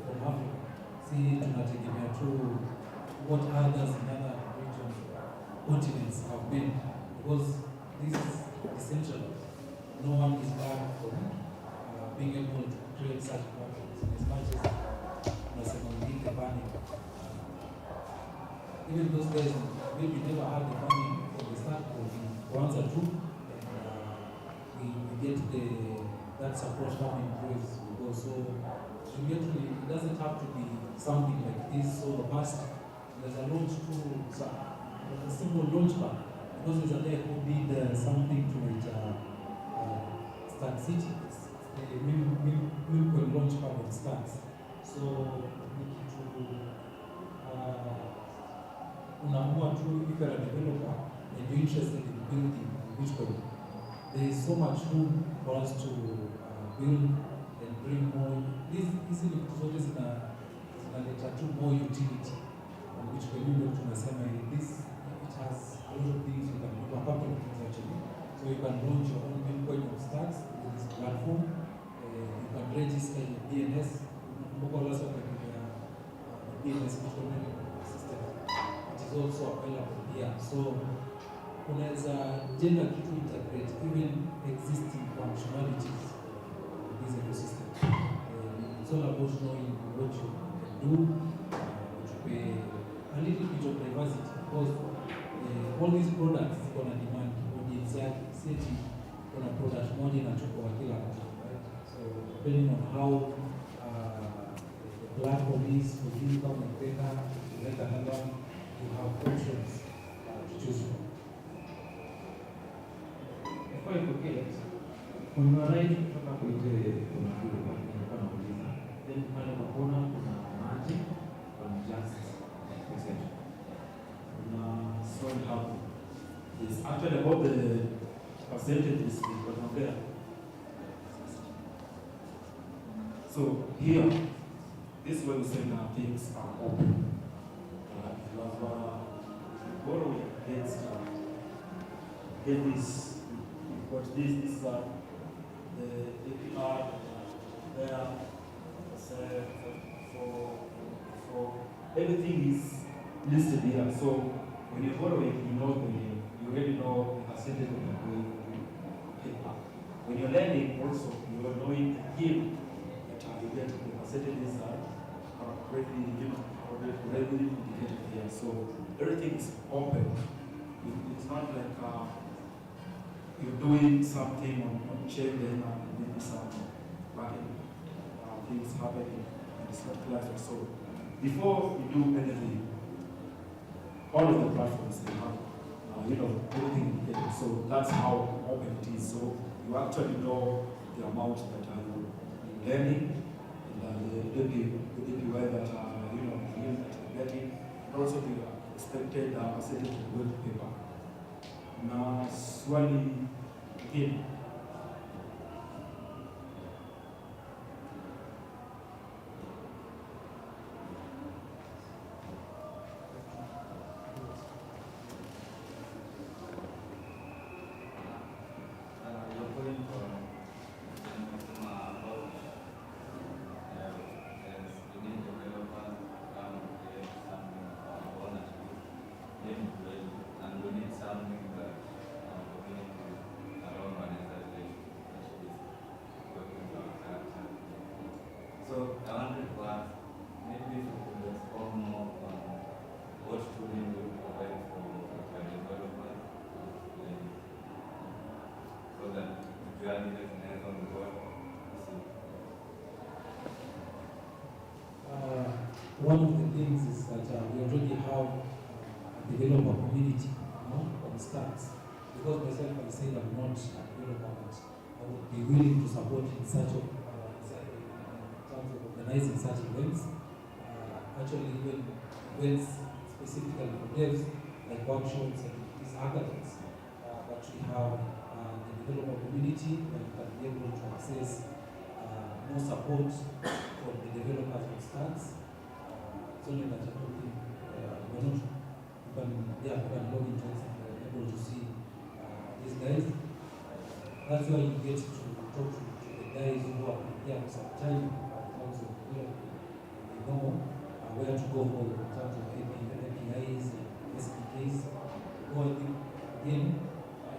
from Africa. See, tunategemea tu what others in other regions, continents have been, because this is essential. No one is bad from being able to create such platforms. As much as tunasema we need the funding, even those guys maybe never had the funding from the start, but we once or two, and we get that support coming place. Because so immediately it doesn't have to be something like this so robust. There's a launch tool, a simple launch pad. Because there's a day who did something to it, Start City. The Milcoin launch pad on Stars. So unaamua tu if you're a developer and you're interested in building Bitcoin, there is so much room for us to build and bring more. This easily zote zinaleta tu more utility on Bitcoin. Ndio tunasema this, it has a lot of things you can do, a couple of things actually. So you can launch your own Bitcoin on Stars with this platform. You can register your DNS. Also DNS Bitcoin system. It is also available here. So unaweza jenga kitu integrate even existing functionalities in this ecosystem. It's all about knowing what you can do, to pay a little bit of diversity, because all these products gonna demand audience yake, seti kuna product moja inachukua kila mtu, right? So depending on how the platform is, for you come and better, you let another, you have options to choose from. Before I forget, when you arrive kutoka kwenye kuna kitu kwa nauliza, then pale unapona kuna maji on just percentage. So how is actually about the percentages we compare. So here, this is where we say now things are open. You have borrowing against get this, but this the APR there for everything is listed here. So when you're borrowing, you already know the percentage that you're going to pay back. When you're lending also, you are knowing the yield that you get, the percentages are already indicated here. So everything is open. It's not like you're doing something on chain, then maybe some things happening in this particular. So before you do anything, all of the platforms they have, everything indicated. So that's how open it is. So you actually know the amount that you're lending, and the APY that yield that you're getting, and also the expected percentage you're going to pay back. Now, swali again. And we need something that community around zile zinaweza onboard hizi. One of the things is that we already have a developer community, on start. Because myself, I said I'm not a developer, but I would be willing to support in such of, in terms of organizing such events. Actually, even events specifically for devs, like workshops and these hackathons. But we have the developer community where you can be able to access more support from the developers on starts. It's only that you're not, you can log into it and you're able to see these guys. That's why you get to talk to the guys who have been here for some time in terms of development. They know where to go for in terms of APIs and SDKs. Or again,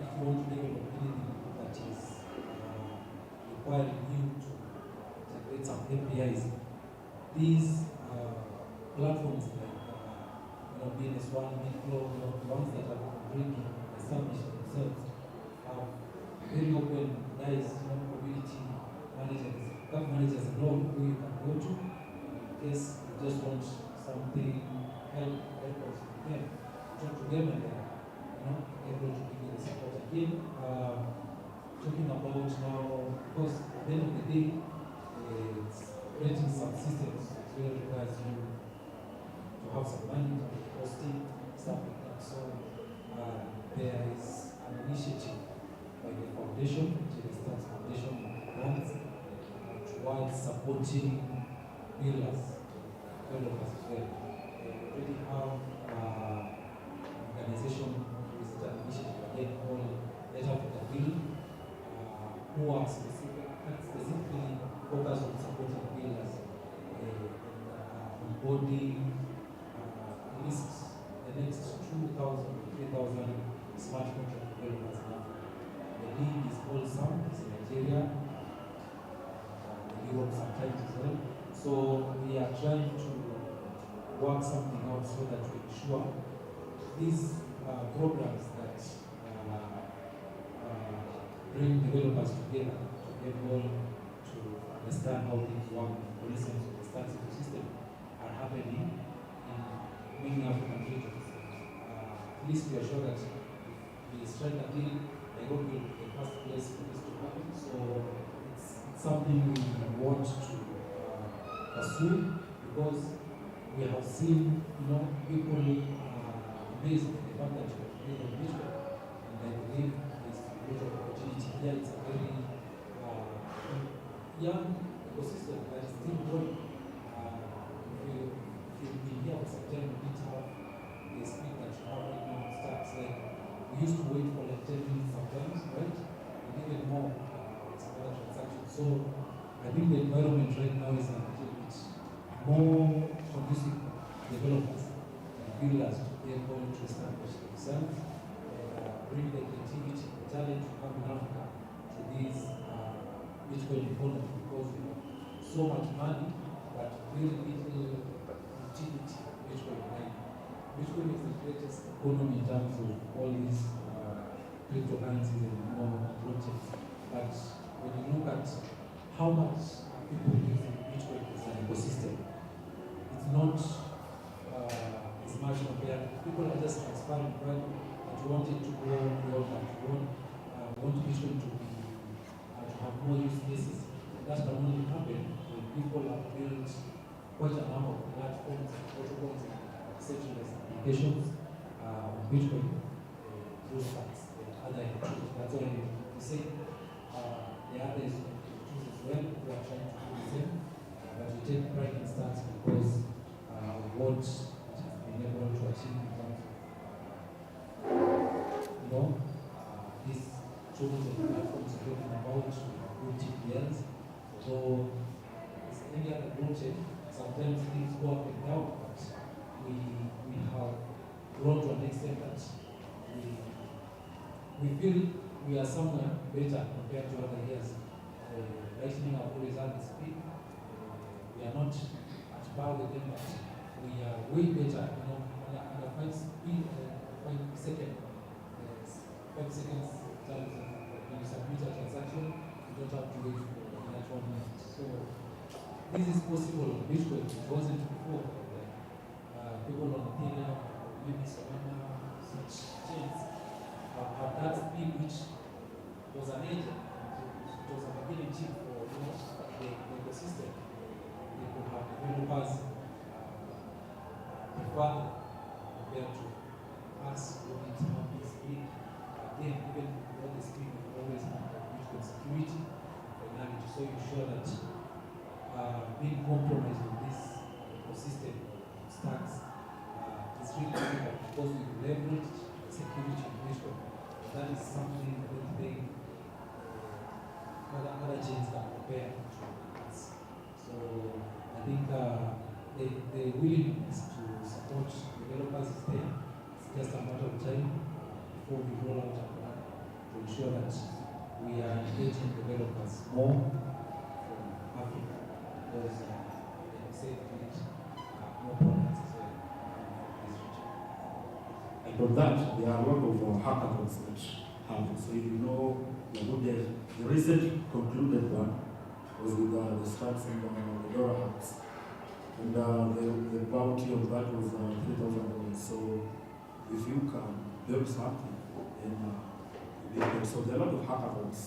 if you want to develop anything that is requiring you to integrate some APIs, these platforms like BNS1, Miklo, the ones that have already established themselves, have very open guys, community managers, account managers and all who you can go to in case you just want something help us with them. Talk to them and able to give you the support. Again, talking about now, because at the end of the day, it's creating some systems that really requires you to have some money, to have hosting, stuff like that. So there is an initiative by the foundation, the Stars Foundation grants, towards supporting builders, developers as well. They already have organization with an initiative again called Letter for the Bill, who are specifically focused on supporting builders onboarding at least the next 2,000 to 3,000 smart contract developers now. The lead is called SAM, it's in Nigeria, Europe sometimes as well. So we are trying to work something out so that we ensure these programs that bring developers together to be able to understand how things work, for instance, the start ecosystem are happening in many African regions. At least we are sure that we strike a deal, Nairobi will be the first place for this to happen. So it's something we want to pursue because we have seen, people amazed with the fact that you have made a vision, and I believe there's a lot of opportunity here. It's a very young ecosystem that is still growing. If you've been here for some time, you didn't have the speed that you have right now. Starts like we used to wait for like 10 minutes sometimes, right? And even more some other transactions. So I think the environment right now is a little bit more conducive for developers and builders to be able to establish themselves and bring the creativity, the talent to come in Africa to this Bitcoin economy because we have so much money but very little utility Bitcoin mining. Bitcoin is the greatest economy in terms of all these cryptocurrencies and more projects. But when you look at how much people using Bitcoin as an ecosystem, it's not as much compared. People are just transparent, right? But you want it to go beyond that. You want Bitcoin to be to have more use cases. That can only happen when people have built quite a number of platforms and protocols and centralized applications on Bitcoin through stacks and other tools. That's why we say the others tools as well. We are trying to do the same, but we take pride in stacks because of what it has been able to achieve in terms of these tools and platforms we're talking about, good TPLs. So as any other blockchain, sometimes things go up and down, but we have grown to an extent that we feel we are somewhere better compared to other years. Lightning have always had the speed. We are not at par with them, but we are way better. Under 5 seconds, 5 seconds when you submit a transaction, don't have to wait for that 1 minute. So this is possible on Bitcoin. It wasn't before. People on Ethereum, maybe Solana, such chains have that speed which was an agent. It was an ability for the ecosystem. They could have developers prefer compared to us when it have this speed. Again, even though the speed will always have Bitcoin security, finality, so you ensure that being compromised with this ecosystem stacks is really difficult because we leverage security of Bitcoin. That is something I don't think other chains can compare to us. So I think the willingness to support developers is there. It's just a matter of time before we roll out a plan to ensure that we are engaging developers more from Africa because they can say more products as well from this region. And on that, there are a lot of hackathons that happen. So if you know, the recent concluded one was with the stats and the dollar hacks. And the bounty of that was $3,000. So if you can build something, then you make it. So there are a lot of hackathons.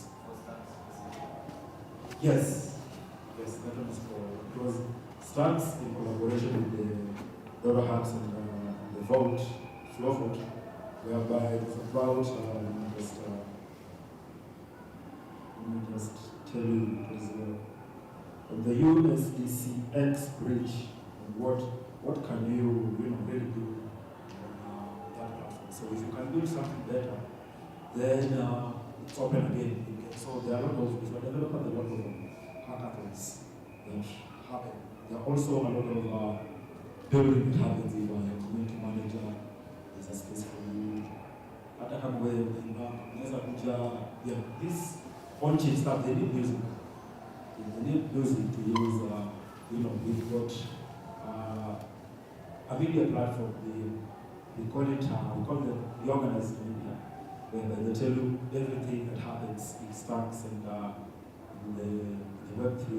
Yes, that one is for, it was stats in collaboration with the dollar hacks and the vote, flow vote, whereby it was about, let me just tell you, it was on the USDCX bridge, and what can you really do on that platform. So if you can build something better, then it's open again. So there are a lot of, if you're a developer, there are a lot of hackathons that happen. There are also a lot of building that happens if a community manager is a space for you. Hata kama wewe unaweza kuja, this on-chain stuff, they need music. They need music to use, we've got a media platform, we call it the organized media, where they tell you everything that happens in stacks and the Web3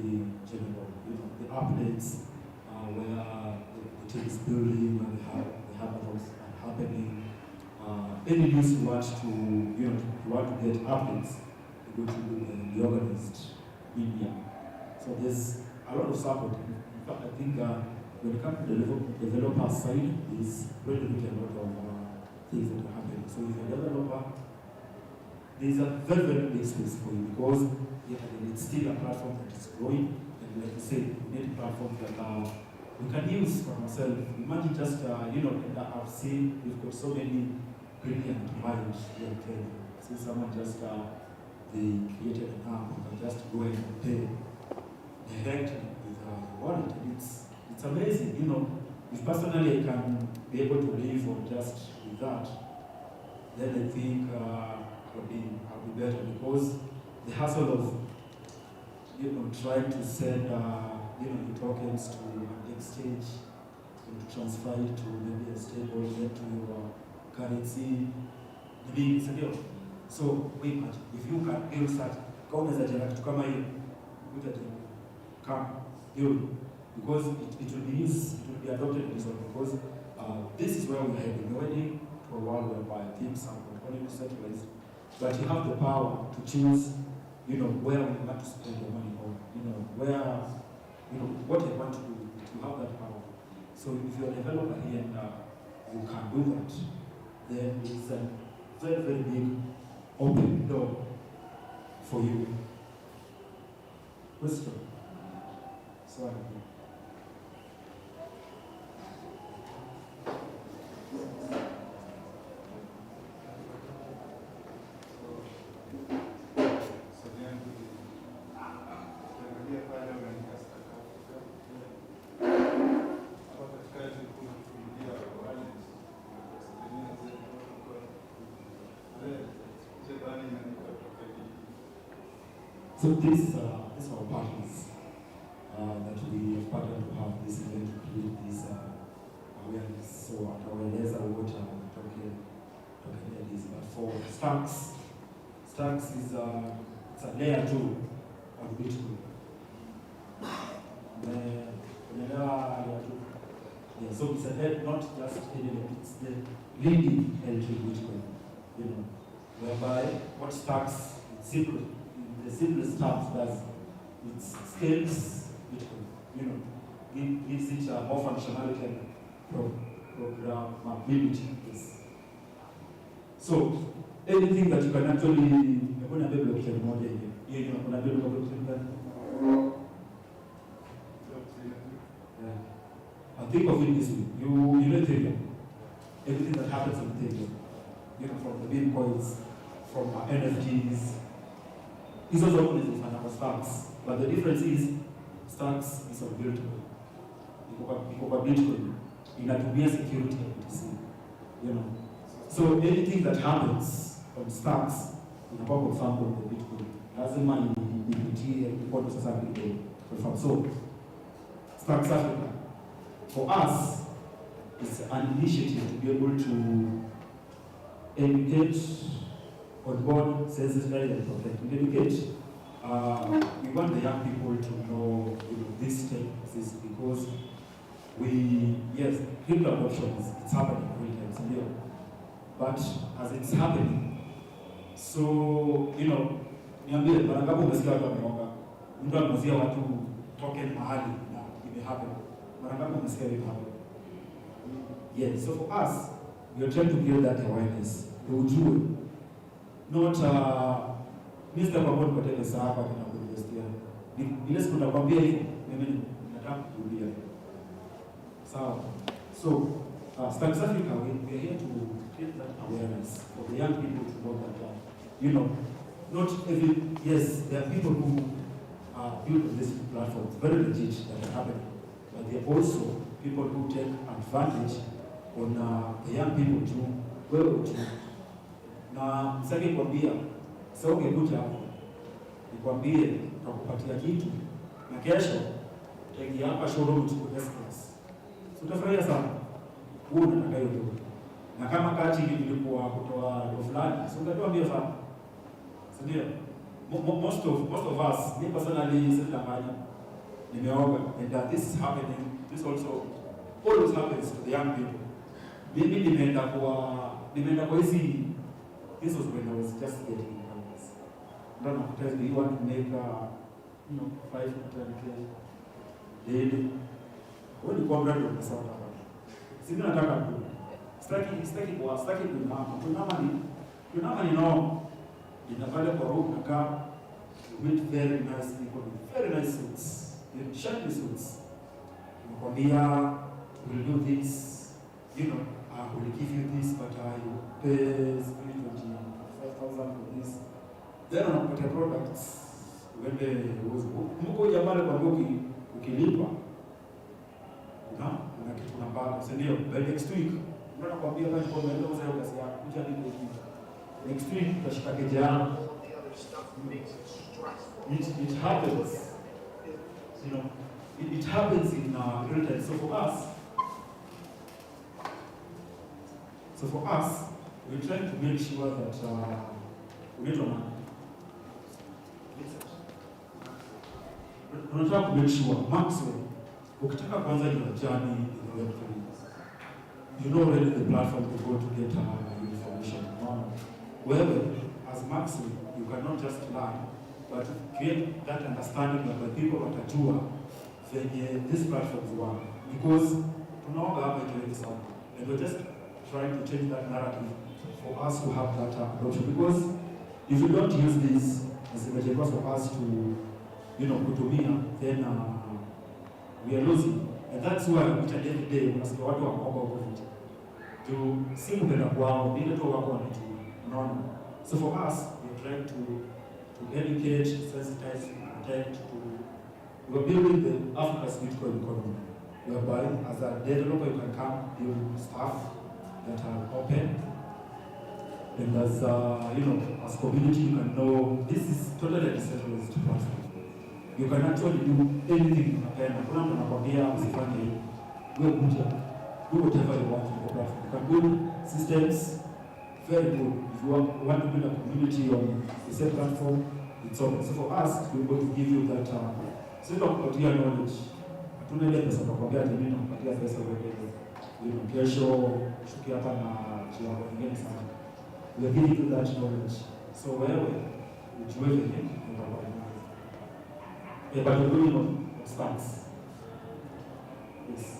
general, the updates, where the team is building, where the hackathons are happening. Any news you want to get updates, you go to the organized media. So there's a lot of support. In fact, I think when it comes to the developer side, there's really a lot of things that are happening. So if you're a developer, there's a very, very big space for you because it's still a platform that is growing. And like I said, we need platforms that we can use for ourselves. Imagine just, and I've seen we've got so many brilliant minds here in Kenya. See someone just, they created an app, you can just go ahead and pay directly with a wallet. And it's amazing, If personally I can be able to live on just with that, then I think I'll be better because the hassle of trying to send the tokens to an exchange and to transfer it to maybe a stable, then to your currency, maybe it's a deal. So we imagine if you can build such governments that are to come here, come build, because it will be used, it will be adopted in this one because this is where we're heading. We're heading to a world whereby things are going to centralized, but you have the power to choose, where we want to spend your money on, where, what you want to do. You have that power. So if you're a developer here and you can do that, then it's a very, very big open door for you. Question? Sorry. So this our partners that we have partnered to have this event to create this awareness. So atawaeleza what talking is, but for Stacks is it's a layer 2 on Bitcoin. Yeah, so it's a head, not just any, it's the leading edge of Bitcoin, you know, whereby what Stacks, simple, in the simplest terms, does it scales Bitcoin, you know, gives it more functionality and programmability. Yes. So anything that you can actually, you're going to be able to get more data. You're going to be able to get that. And think of it this way. You know Ethereum. Everything that happens on Ethereum, you know, from the Bitcoins, from NFTs, is also organisms and our stacks. But the difference is, stacks is unbuildable. Because Bitcoin, inatumia security ya BTC, you know. So anything that happens on stacks, inakuwa confirmed on the Bitcoin. Lazima ipitie report sasa kidogo. So Stacks Africa, for us, it's an initiative to be able to educate, onboard, sensibilize, and protect. We educate. We want the young people to know, you know, this tech exists because yes, crypto adoption it's happening real time, but as it's happening, so, you know, niambie, mara ngapi umesikia watu wameoga, mtu anauzia watu token mahali na imehappen, mara ngapi umesikia hiyo happen? Yes, so for us, we are trying to build that awareness. Ujue, not Mr. Kwamoni kwa tele saa hapa kuna kuinvestia. Ile siku nakwambia hivi, mimi nataka kurudia. So, Stacks Africa, we are here to create that awareness for the young people to know that, you know, not every, yes, there are people who build on this platform, very legit that are happening, but there are also people who take advantage on the young people to, well, to, na msaki kwambia, sasa ungekuja hapo, nikwambie, tutakupatia kitu, na kesho, utaingia hapa showroom uchukue S-Class. Utafurahia sana. Huo unataka hiyo tu. Na kama kati ilikuwa kutoa do fulani, so utatoa mbio sana. Sindio? Most of us, me personally, sitafanya. Nimeoga, and this is happening. This also always happens to the young people. Mimi nimeenda kwa hizi, this was when I was just getting in campus. Ndio nakutaka you want to make 5 to 10K daily. Wewe ni kwa brand unasema hapa. Sisi nataka tu. Sitaki kunama ni no. Inafanya kwa roho kaka. We meet very nice people with very nice suits. You shiny suits. Nakwambia we'll do this. You know, we'll give you this, but you pay 25,000 for this. Then unakupatia products. Wende mko jamani kwa ukilipa. Kuna kitu unapata, si ndio? By next week, ndio nakwambia kama kwa maana unaweza hiyo kazi yako, kuja hadi next week utashika keje yako. It happens. You know, it happens in real time. So for us, we're trying to make sure that tunataka make sure Maxwell, ukitaka kwanza hiyo journey in Web3, you know already the platform to go to get information. Wherever, as Maxwell, you cannot just learn, but create that understanding that the people watajua venye these platforms work. Because tunaoga hapa ikiweki sana, and we're just trying to change that narrative for us to have that adoption. Because if you don't use this as a measure for us to, you know, kutumia, then we are losing. And that's why each and every day unasikia watu wanaomba huko vitu. To si kupenda kwao, ile tu wako wanajua. Unaona? So for us, we are trying to educate, sensitize, protect, we're building the Africa's Bitcoin economy, whereby as a developer you can come build stuff that are open, and as you know, as community you can know this is totally a decentralized platform. You can actually do anything you can. Kuna mtu anakwambia usifanye hivi. Wewe kuja, do whatever you want in the platform. You can build systems very good. If you want to build a community on the same platform, it's open. So for us, we're going to give you that, so tunakupatia knowledge. Hatuna ile pesa tunakwambia ati mimi nakupatia pesa wewe kesho shukia hapa na kiwango kingine sana. We are giving you that knowledge. So wewe ujue venye utakuwa nayo. But we're doing on stance. Yes.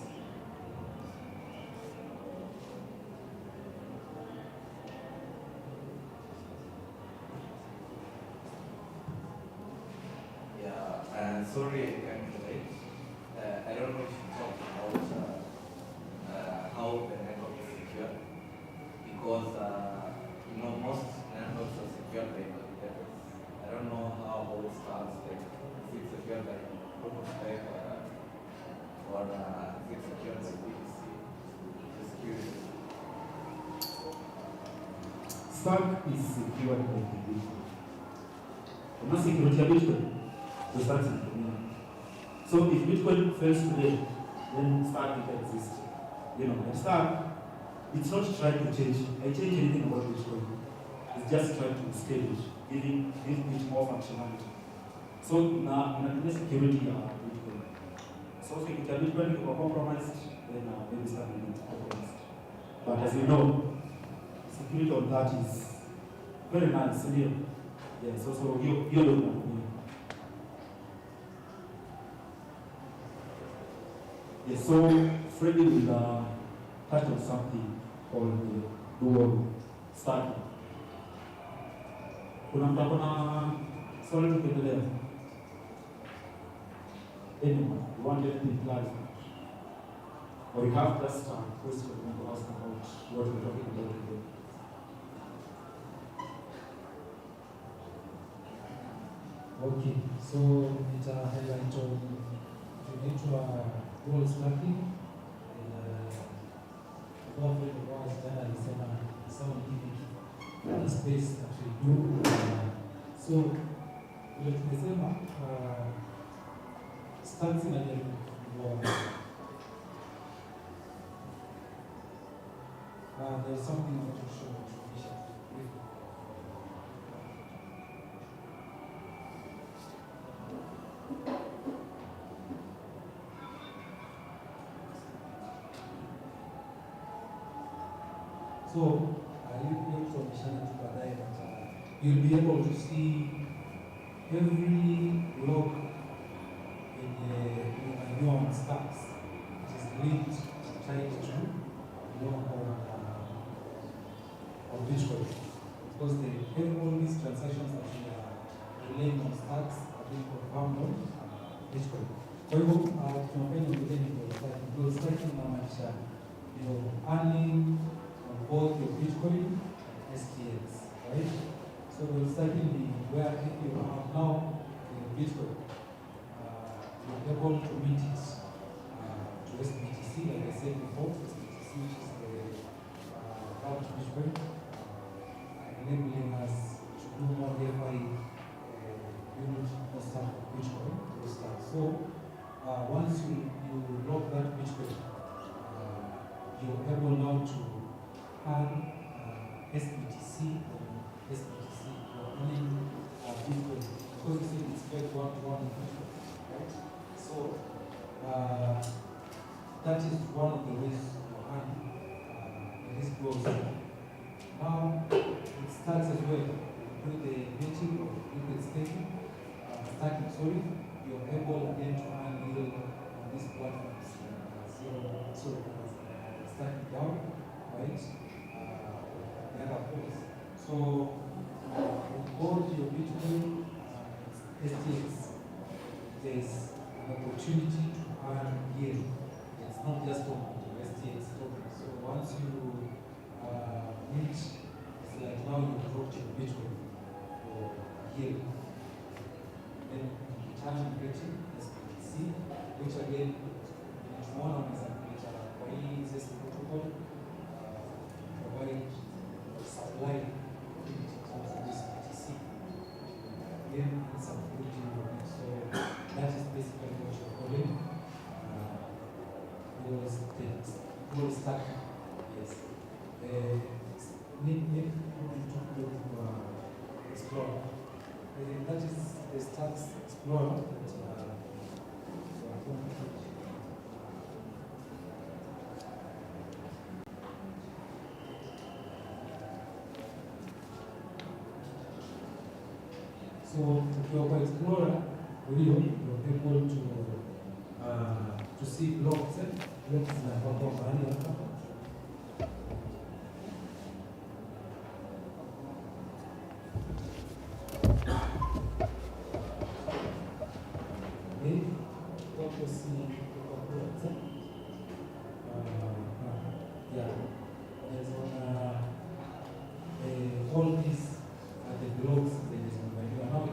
Sorry, I can't relate. I don't know if you talk about how the network is secure, because most networks are secured by computers. I don't know how it starts. Like, is it secured by proof of stake or is it secured by PPC? Just curious. Stack is secured by PPC. No security of Bitcoin. So Stack is so if Bitcoin fails today, then Stack will exist. And Stack, it's not trying to change anything about Bitcoin. It's just trying to scale it, giving it more functionality. So now, in the security of Bitcoin. So if Bitcoin is compromised, then maybe Stack will be compromised. But as you know, security on that is very nice, isn't it? Yeah, so you don't know. Yes, so Freddie will touch on something called the dual stacking. Kuna mtu akona swali tukiendelea? Anyone, you want anything clarified? Or you have just a question you want to ask about what we're talking about today? Okay, so it's a highlight on dual stacking, and before it was done, alisema some giving space that we do. So vile tumesema stacks inajaribu there's something I want to show you. So, you'll be able to see every block in your stacks. It is linked, tied to your on Bitcoin. Because all these transactions that we are relaying on stacks are being confirmed on Bitcoin. Kwa hivyo tunafanya ndio stacking inamaanisha earning both your Bitcoin and STX, right? So certainly where if you have now Bitcoin, you're able to meet it to SBTC, like I said before, SBTC, which is the private Bitcoin, enabling us to do more DeFi unit stuff of Bitcoin to start. So once you lock that Bitcoin, you're able now to earn SBTC or SBTC or earning Bitcoin, because you see it's quite one-to-one Bitcoin, right? So that is one of the ways you earn in this growth. Now it starts as well with the vetting of liquid staking, stacking, you're able again to earn yield on these platforms. So stacking down, right? The other poles. So with both your Bitcoin STX, there's an opportunity to earn yield. It's not just on the STX token. So once you reach, it's like now you dropped your Bitcoin for yield. Then you return getting SBTC, which again, it's one of the ways protocol provide supply liquidity to this BTC. Again, it's a liquidity. So that is basically what you're calling dual stacking. Yes. Need Explorer that so ukiwa kwa Explorer hiyo you're able to see blocks blocks zinapangwa mahali hapa. All these are the blocks that is provided. Now,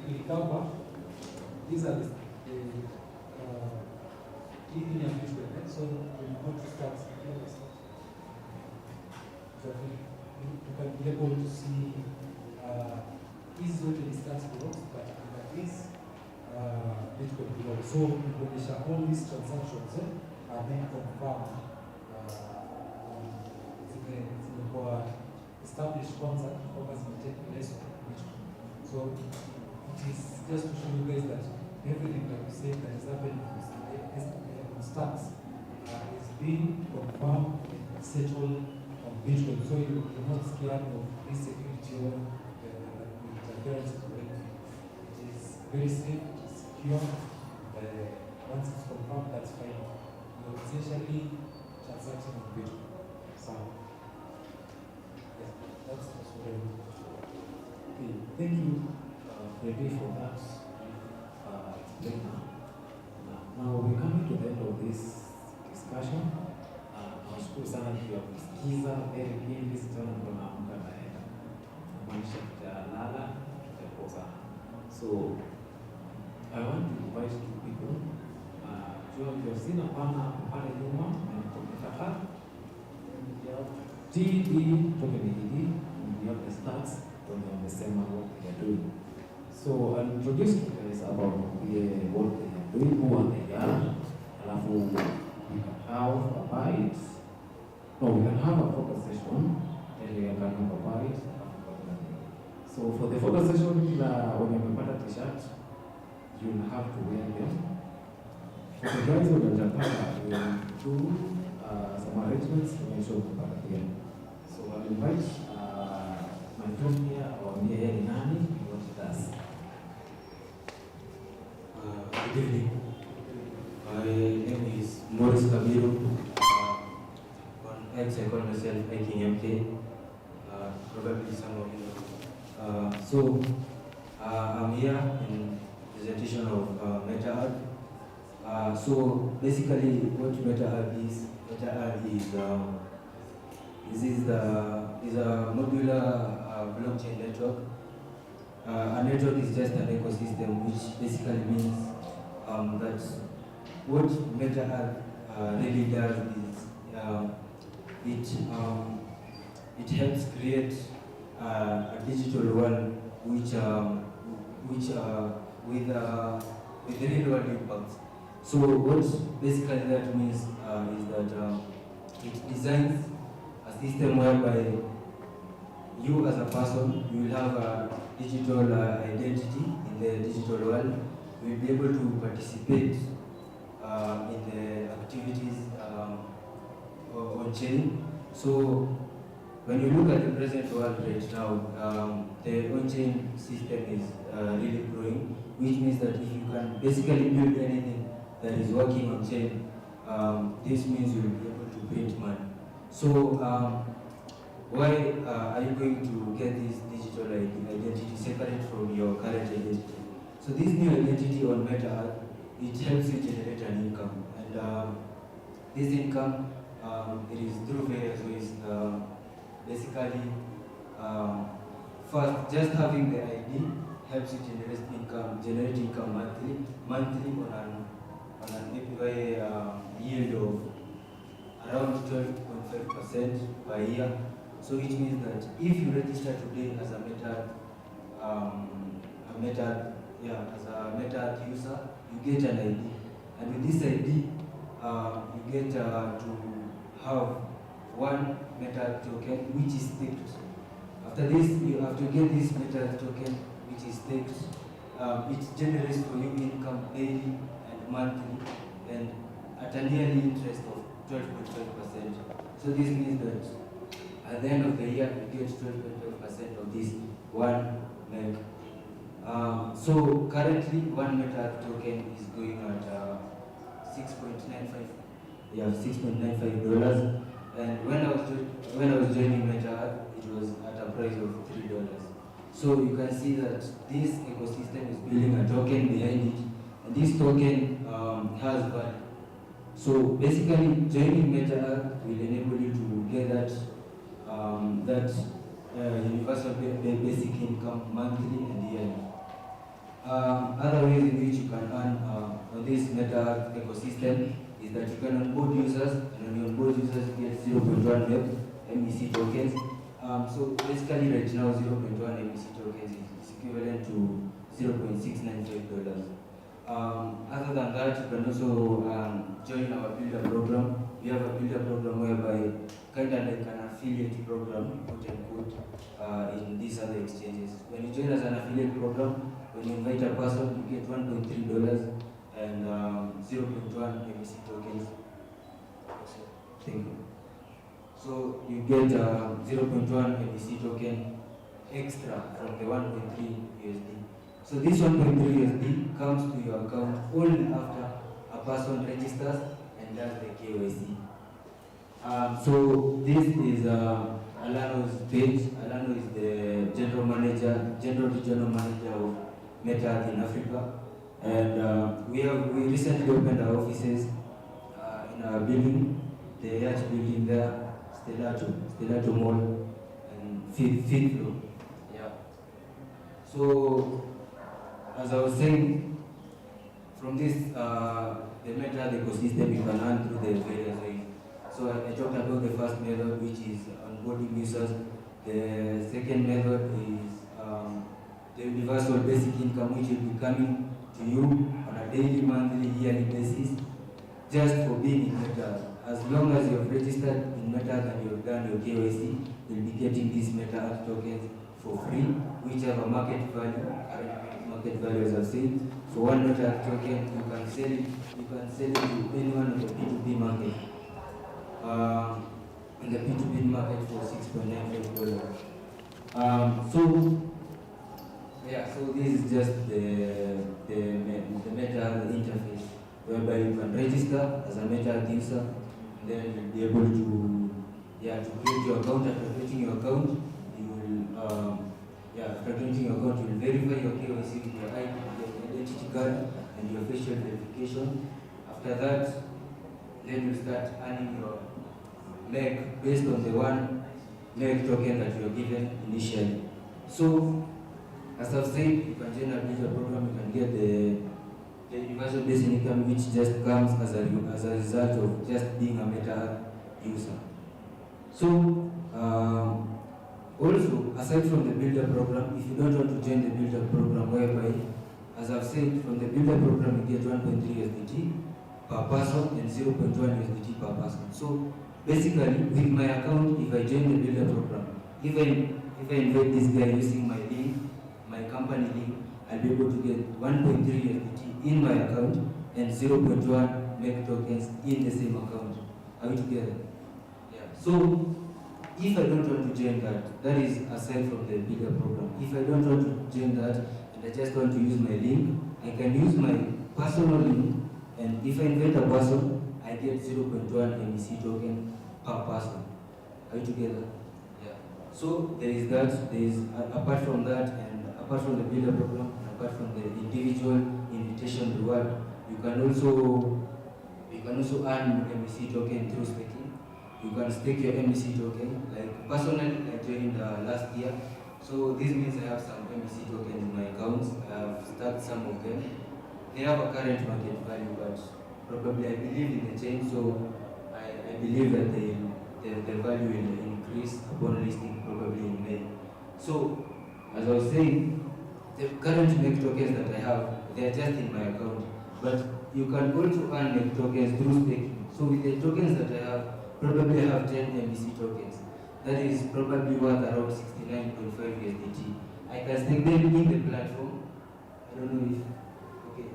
click over. These are the linear visual. So when you go to stats, you can be able to see these already stats blocks, but under this Bitcoin block. So all these transactions are then confirmed. For established concept focus will take place on Bitcoin. So it is just to show you guys that everything that we say that is happening on stacks is being confirmed and settled on Bitcoin. So you're not scared of this security or interference. It is very safe, it is secure. Once it's confirmed, that's fine. You're essentially transacting on Bitcoin. So that's what I mean. Okay, thank you, Freddy, for that explainer. Now we're coming to the end of this discussion. Nashukuru sana juu ya kusikiza very keenly, sana ndo naamka naenda namaanisha tutalala tutakosa. So I want to invite two people. Jua sina pana pale nyuma na kompyuta TD token ED, we have the stats when they understand what they are doing. So I'll introduce you guys about what they are doing, who are they are, and we can have a bite. No, we can have a focus session, and we can have a bite. So for the focus session, when you have a t-shirt, you'll have to wear them. For the guys who are Japan, we will do some arrangements to make sure we are here. So I'll invite my friend here, or near Nani, what he does. Good evening. My name is Morris Kabiru. On X, I call myself Hiking MK. Probably some of you know. So I'm here in presentation of MetaArt. So basically, what MetaArt is a modular blockchain network. A network is just an ecosystem, which basically means that what MetaArt really does is it helps create a digital world with real world impacts. So what basically that means is that it designs a system whereby you as a person, you will have a digital identity in the digital world. You will be able to participate in the activities on chain. So when you look at the present world right now, the on-chain system is really growing, which means that if you can basically build anything that is working on chain, this means you will be able to print money. So why are you going to get this digital identity separate from your current identity? So this new identity on MetaArt, it helps you generate an income, and this income it is through various ways. Basically, first, just having the ID helps you generate income monthly on an APY yield of around 12.5% per year. So it means that if you register today as a MetaArt user, you get an ID, and with this ID, you get to have one MetaArt token which is staked. After this, you have to get this MetaArt token which is staked. It generates for you income daily and monthly, and at a yearly interest of 12.5%. So this means that at the end of the year, you get 12.5% of this 1 meg. So currently, 1 meta token is going at $6.95. Yeah, $6.95. And when I was joining Meta, it was at a price of $3. So you can see that this ecosystem is building a token behind it, and this token has value. So basically, joining Meta will enable you to get that universal basic income monthly and yearly. Other ways in which you can earn on this Meta ecosystem is that you can onboard users, and when you onboard users, you get 0.1 MEC tokens. So basically, right now, 0.1 MEC tokens is equivalent to $0.695. Other than that, you can also join our builder program. We have a builder program whereby kind of like an affiliate program, quote unquote, in these other exchanges. When you join as an affiliate program, when you invite a person, you get $1.3 and 0.1 MEC tokens. Thank you. So you get 0.1 MEC token extra from the 1.3 USD. So this 1.3 USD comes to your account only after a person registers and does the KYC. So this is Alano's page. Alano is the general regional manager of Meta in Africa, and we recently opened our offices in our building, the Yacht building there, Stellato Mall, and fifth floor. Yeah. So as I was saying, from this the Meta ecosystem you can earn through the various ways. So I talked about the first method, which is onboarding users. The second method is the universal basic income, which will be coming to you on a daily, monthly, yearly basis, just for being in Meta. As long as you have registered in Meta and you have done your KYC, you'll be getting these Meta tokens for free, which have a market value, as I've said. For 1 Meta token, you can sell it to anyone on the P2P market. In the P2P market for $6.95. So this is just the Meta interface, whereby you can register as a Meta user, and then you'll be able to create your account. After creating your account, you will verify your KYC with your ID, your identity card, and your facial verification. After that, then you start earning your MEG based on the 1 MEG token that you are given initially. So, as I've said, you can join a builder program, you can get the universal basic income, which just comes as a result of just being a Meta user. So, also, aside from the builder program, if you don't want to join the builder program, whereby, as I've said, from the builder program you get 1.3 USDT per person and 0.1 USDT per person. So, basically, with my account, if I join the builder program, if I invite this guy using my link, my company link, I'll be able to get 1.3 USDT in my account and 0.1 MEG tokens in the same account. Are we together? Yeah. So if I don't want to join that is aside from the bigger program. If I don't want to join that and I just want to use my link, I can use my personal link, and if I invite a person, I get 0.1 MEC token per person. Are we together? Yeah. So there is apart from that, and apart from the builder program, and apart from the individual invitation reward, you can also earn MEC token through staking. You can stake your MEC token. Like personally, I joined last year, so this means I have some MEC tokens in my accounts. I have stacked some of them. They have a current market value, but probably I believe in the change, so I believe that the value will increase upon listing probably in May. So, as I was saying, the current MEC tokens that I have, they are just in my account, but you can also earn MEC tokens through staking. So with the tokens that I have, probably I have 10 MEC tokens. That is probably worth around 69.5 USDT. I can stake them in the platform. I don't know if, okay,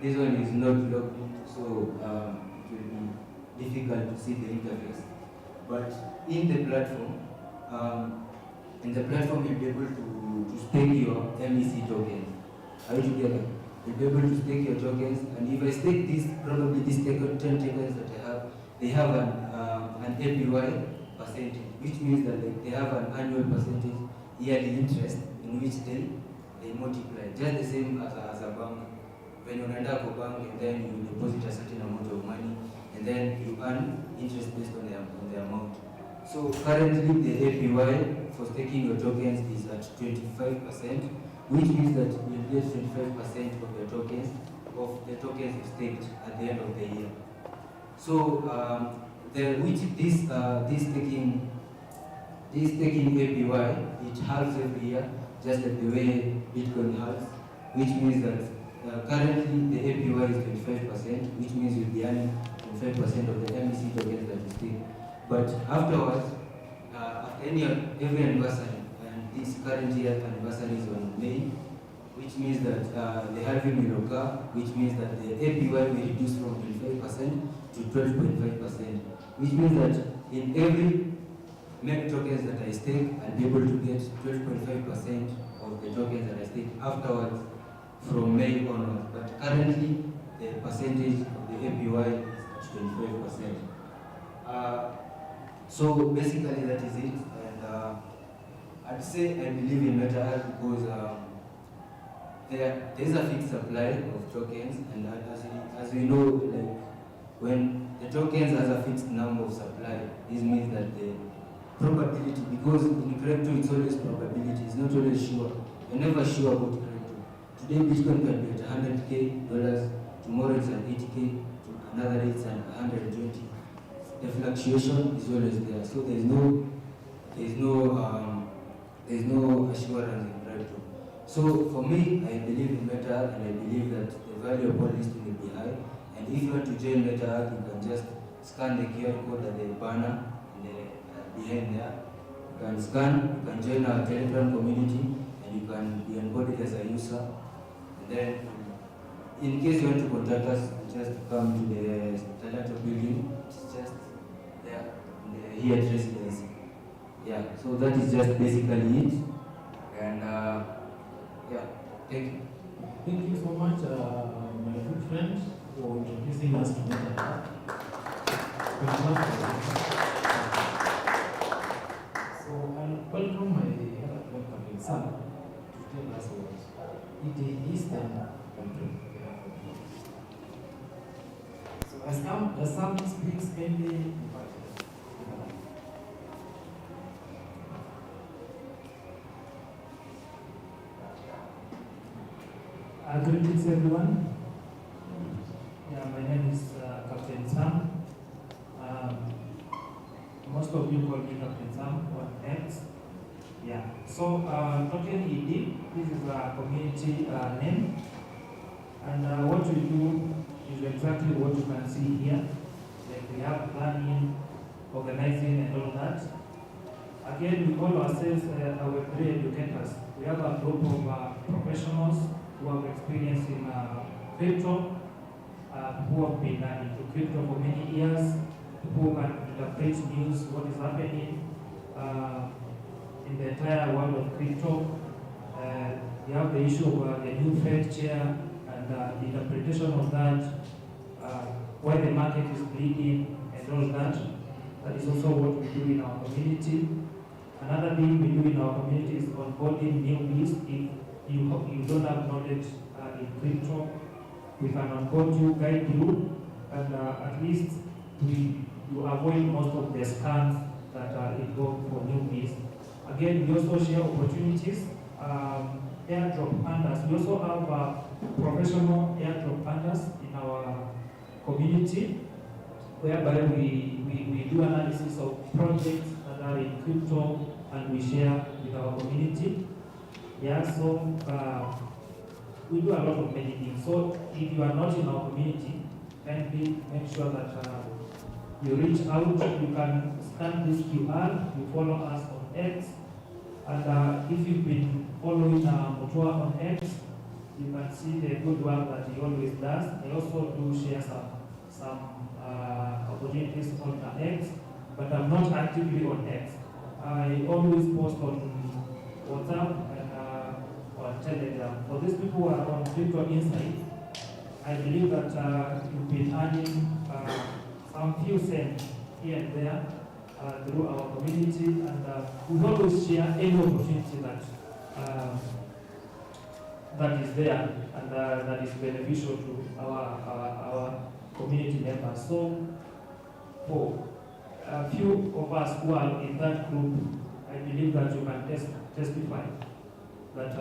this one is not logged in, so it will be difficult to see the interface. But in the platform, you'll be able to stake your MEC tokens. Are you together? You'll be able to stake your tokens, and if I stake this, probably these 10 tokens that I have, they have an APY percentage, which means that they have an annual percentage yearly interest in which they multiply, just the same as a bank. When you enter a bank and then you deposit a certain amount of money, and then you earn interest based on the amount. So currently the APY for staking your tokens is at 25%, which means that you'll get 25% of the tokens you staked at the end of the year. So this staking APY, it halves every year, just like the way Bitcoin halves, which means that currently the APY is 25%, which means you'll be earning 25% of the MEC tokens that you stake. But afterwards, after every anniversary, and this current year anniversary is on May, which means that the halving will occur, which means that the APY will reduce from 25% to 12.5%, which means that in every MEC tokens that I stake, I'll be able to get 12.5% of the tokens that I stake afterwards from May onwards. But currently, the percentage of the APY is at 25%. So basically that is it, and I'd say I believe in MetaEarth because there is a fixed supply of tokens, and as we know, like when the tokens has a fixed number of supply, this means that the probability, because in crypto it's always probability, it's not always sure. You're never sure about crypto. Today Bitcoin can be at $100K, tomorrow it's at 80K, another day it's at 120. The fluctuation is always there, so there's no assurance in crypto. So for me, I believe in MetaEarth, and I believe that the value of all listing will be high. And if you want to join MetaEarth, you can just scan the QR code at the banner behind there. You can scan, you can join our Telegram community, and you can be onboarded as a user. And then, in case you want to contact us, just come to the Talent building. It's just there, here at residency. Yeah, so that is just basically it. And yeah, thank you. Thank you so much, my good friend, for introducing us to MetaEarth. So I'll welcome my other friend, Captain Sam, to tell us what it is and so as Sam speaks, mainly greetings everyone. Yeah, my name is Captain Sam. Most of you call me Captain Sam or X. Yeah. So Token ED, this is a community name, and what we do is exactly what you can see here. Like we have planning, organizing, and all that. Again, we call ourselves our Web3 educators. We have a group of professionals who have experience in crypto, who have been into crypto for many years, who can interpret news, what is happening in the entire world of crypto. We have the issue of the new Fed chair and the interpretation of that, why the market is bleeding and all that. That is also what we do in our community. Another thing we do in our community is onboarding newbies. If you don't have knowledge in crypto, we can onboard you, guide you, and at least you avoid most of the scams that are involved for newbies. Again, we also share opportunities, airdrop funders. We also have professional airdrop funders in our community, whereby we do analysis of projects that are in crypto and we share with our community. Yeah, so we do a lot of many things. So if you are not in our community, kindly make sure that you reach out. You can scan this QR, you follow us on X, and if you've been following Mutua on X, you can see the good work that he always does. I also do share some opportunities on X, but I'm not actively on X. I always post on WhatsApp and on Telegram. For these people who are on Crypto Insight, I believe that you've been earning some few cents here and there through our community, and we always share any opportunity that is there and that is beneficial to our community members. So, for a few of us who are in that group, I believe that you can testify that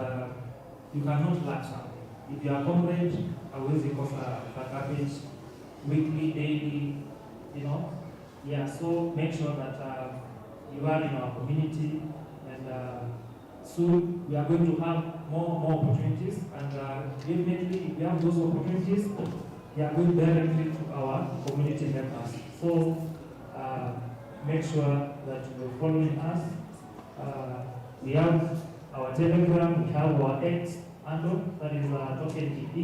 you cannot lack something. If you are comrade, always cost a cabbage, weekly, daily, Yeah, so make sure that you are in our community, and soon we are going to have more opportunities, and definitely if we have those opportunities, they are going directly to our community members. So make sure that you're following us. We have our Telegram, we have our X handle, that is Token TV.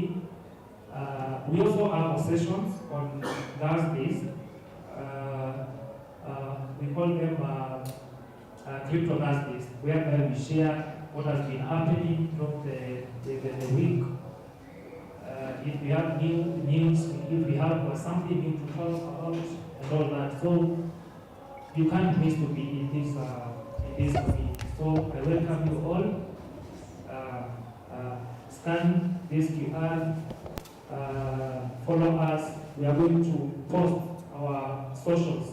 We also have sessions on Thursdays. We call them Crypto Thursdays, whereby we share what has been happening throughout the week. If we have news, if we have something new to talk about, and all that. So you can't miss to be in this meeting. So I welcome you all. Scan this QR, follow us. We are going to post our socials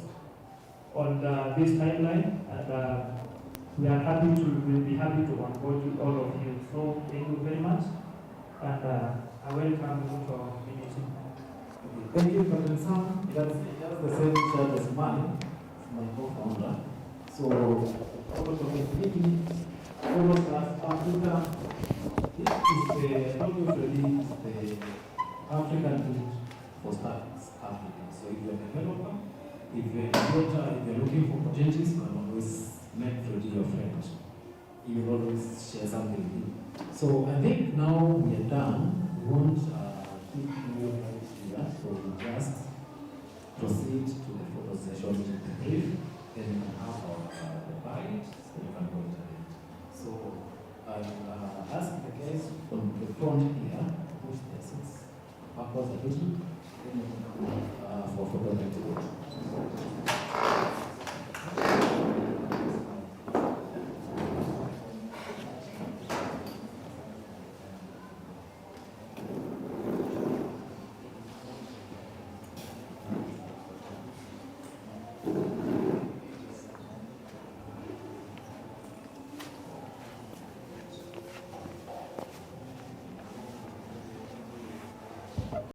on this timeline, and we'll be happy to onboard you, all of you. So thank you very much, and I welcome you to our community. Thank you, Captain Sam. That's the same chat as mine, my co-founder. So, over to the follow us Africa. This is the African Bridge for Startups Africa. So if you're a developer, if you're a creator, if you're looking for opportunities, you can always make Freddy your friend. He will always share something with you. So I think now we are done. We won't keep you right here, so we'll just proceed to the photo session with the brief. Then you can have the bite, so you can go to it. So I'll ask the guys from the front here, push their seats backwards a little.